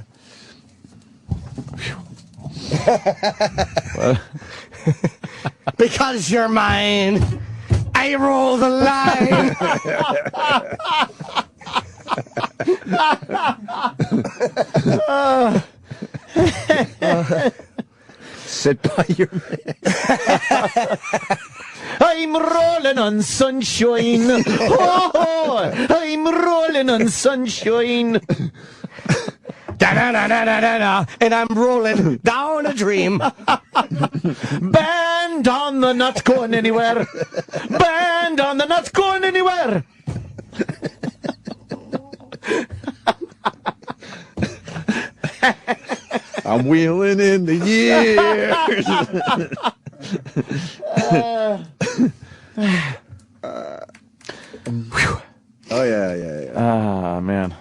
S3: Because you're mine, I roll the line.
S1: Sit by your man.
S7: I'm rolling on sunshine. Oh, I'm rolling on sunshine.
S3: Da-da-da-da-da-da, and I'm rolling down a dream.
S7: Band on the not going anywhere. Band on the not going anywhere.
S1: I'm wheeling in the years. Oh, yeah.
S2: Ah, man.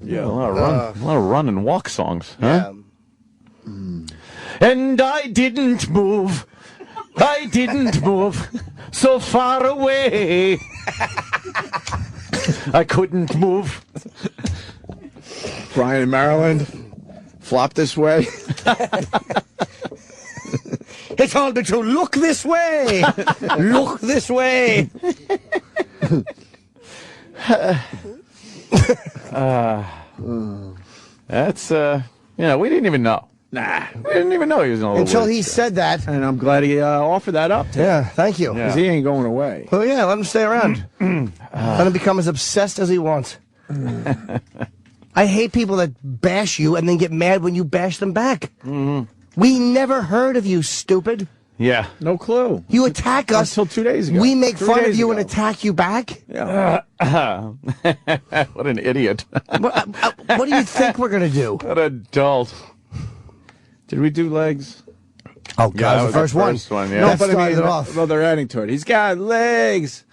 S2: Yeah, a lot of run and walk songs, huh?
S3: Yeah.
S7: And I didn't move. I didn't move so far away. I couldn't move.
S1: Brian in Maryland. Flop this way.
S3: He told me to look this way. Look this way.
S2: That's, we didn't even know.
S1: Nah.
S2: We didn't even know he was going to
S3: Until he said that.
S1: And I'm glad he offered that up.
S3: Yeah, thank you.
S2: Yeah.
S1: Because he ain't going away.
S3: Well, yeah, let him stay around. Let him become as obsessed as he wants. I hate people that bash you and then get mad when you bash them back. We never heard of you, stupid.
S2: Yeah.
S1: No clue.
S3: You attack us.
S1: Until 2 days ago.
S3: We make
S1: 3
S3: fun of
S1: days
S3: you
S1: ago.
S3: and attack you back.
S1: Yeah.
S2: What an idiot.
S3: What do you think we're going to do?
S2: What an adult.
S1: Did we do legs?
S3: Oh, God,
S2: that
S3: the
S2: was
S3: first
S2: the
S3: one.
S2: first one, yeah.
S1: No,
S3: That
S1: but I
S3: started
S1: mean,
S3: it off.
S1: well, they're adding to it. He's got legs.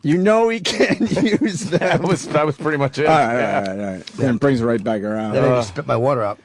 S1: You know he can't use them.
S2: That was pretty much it.
S1: All right. And it brings it right back around.
S3: Then I just spit my water out.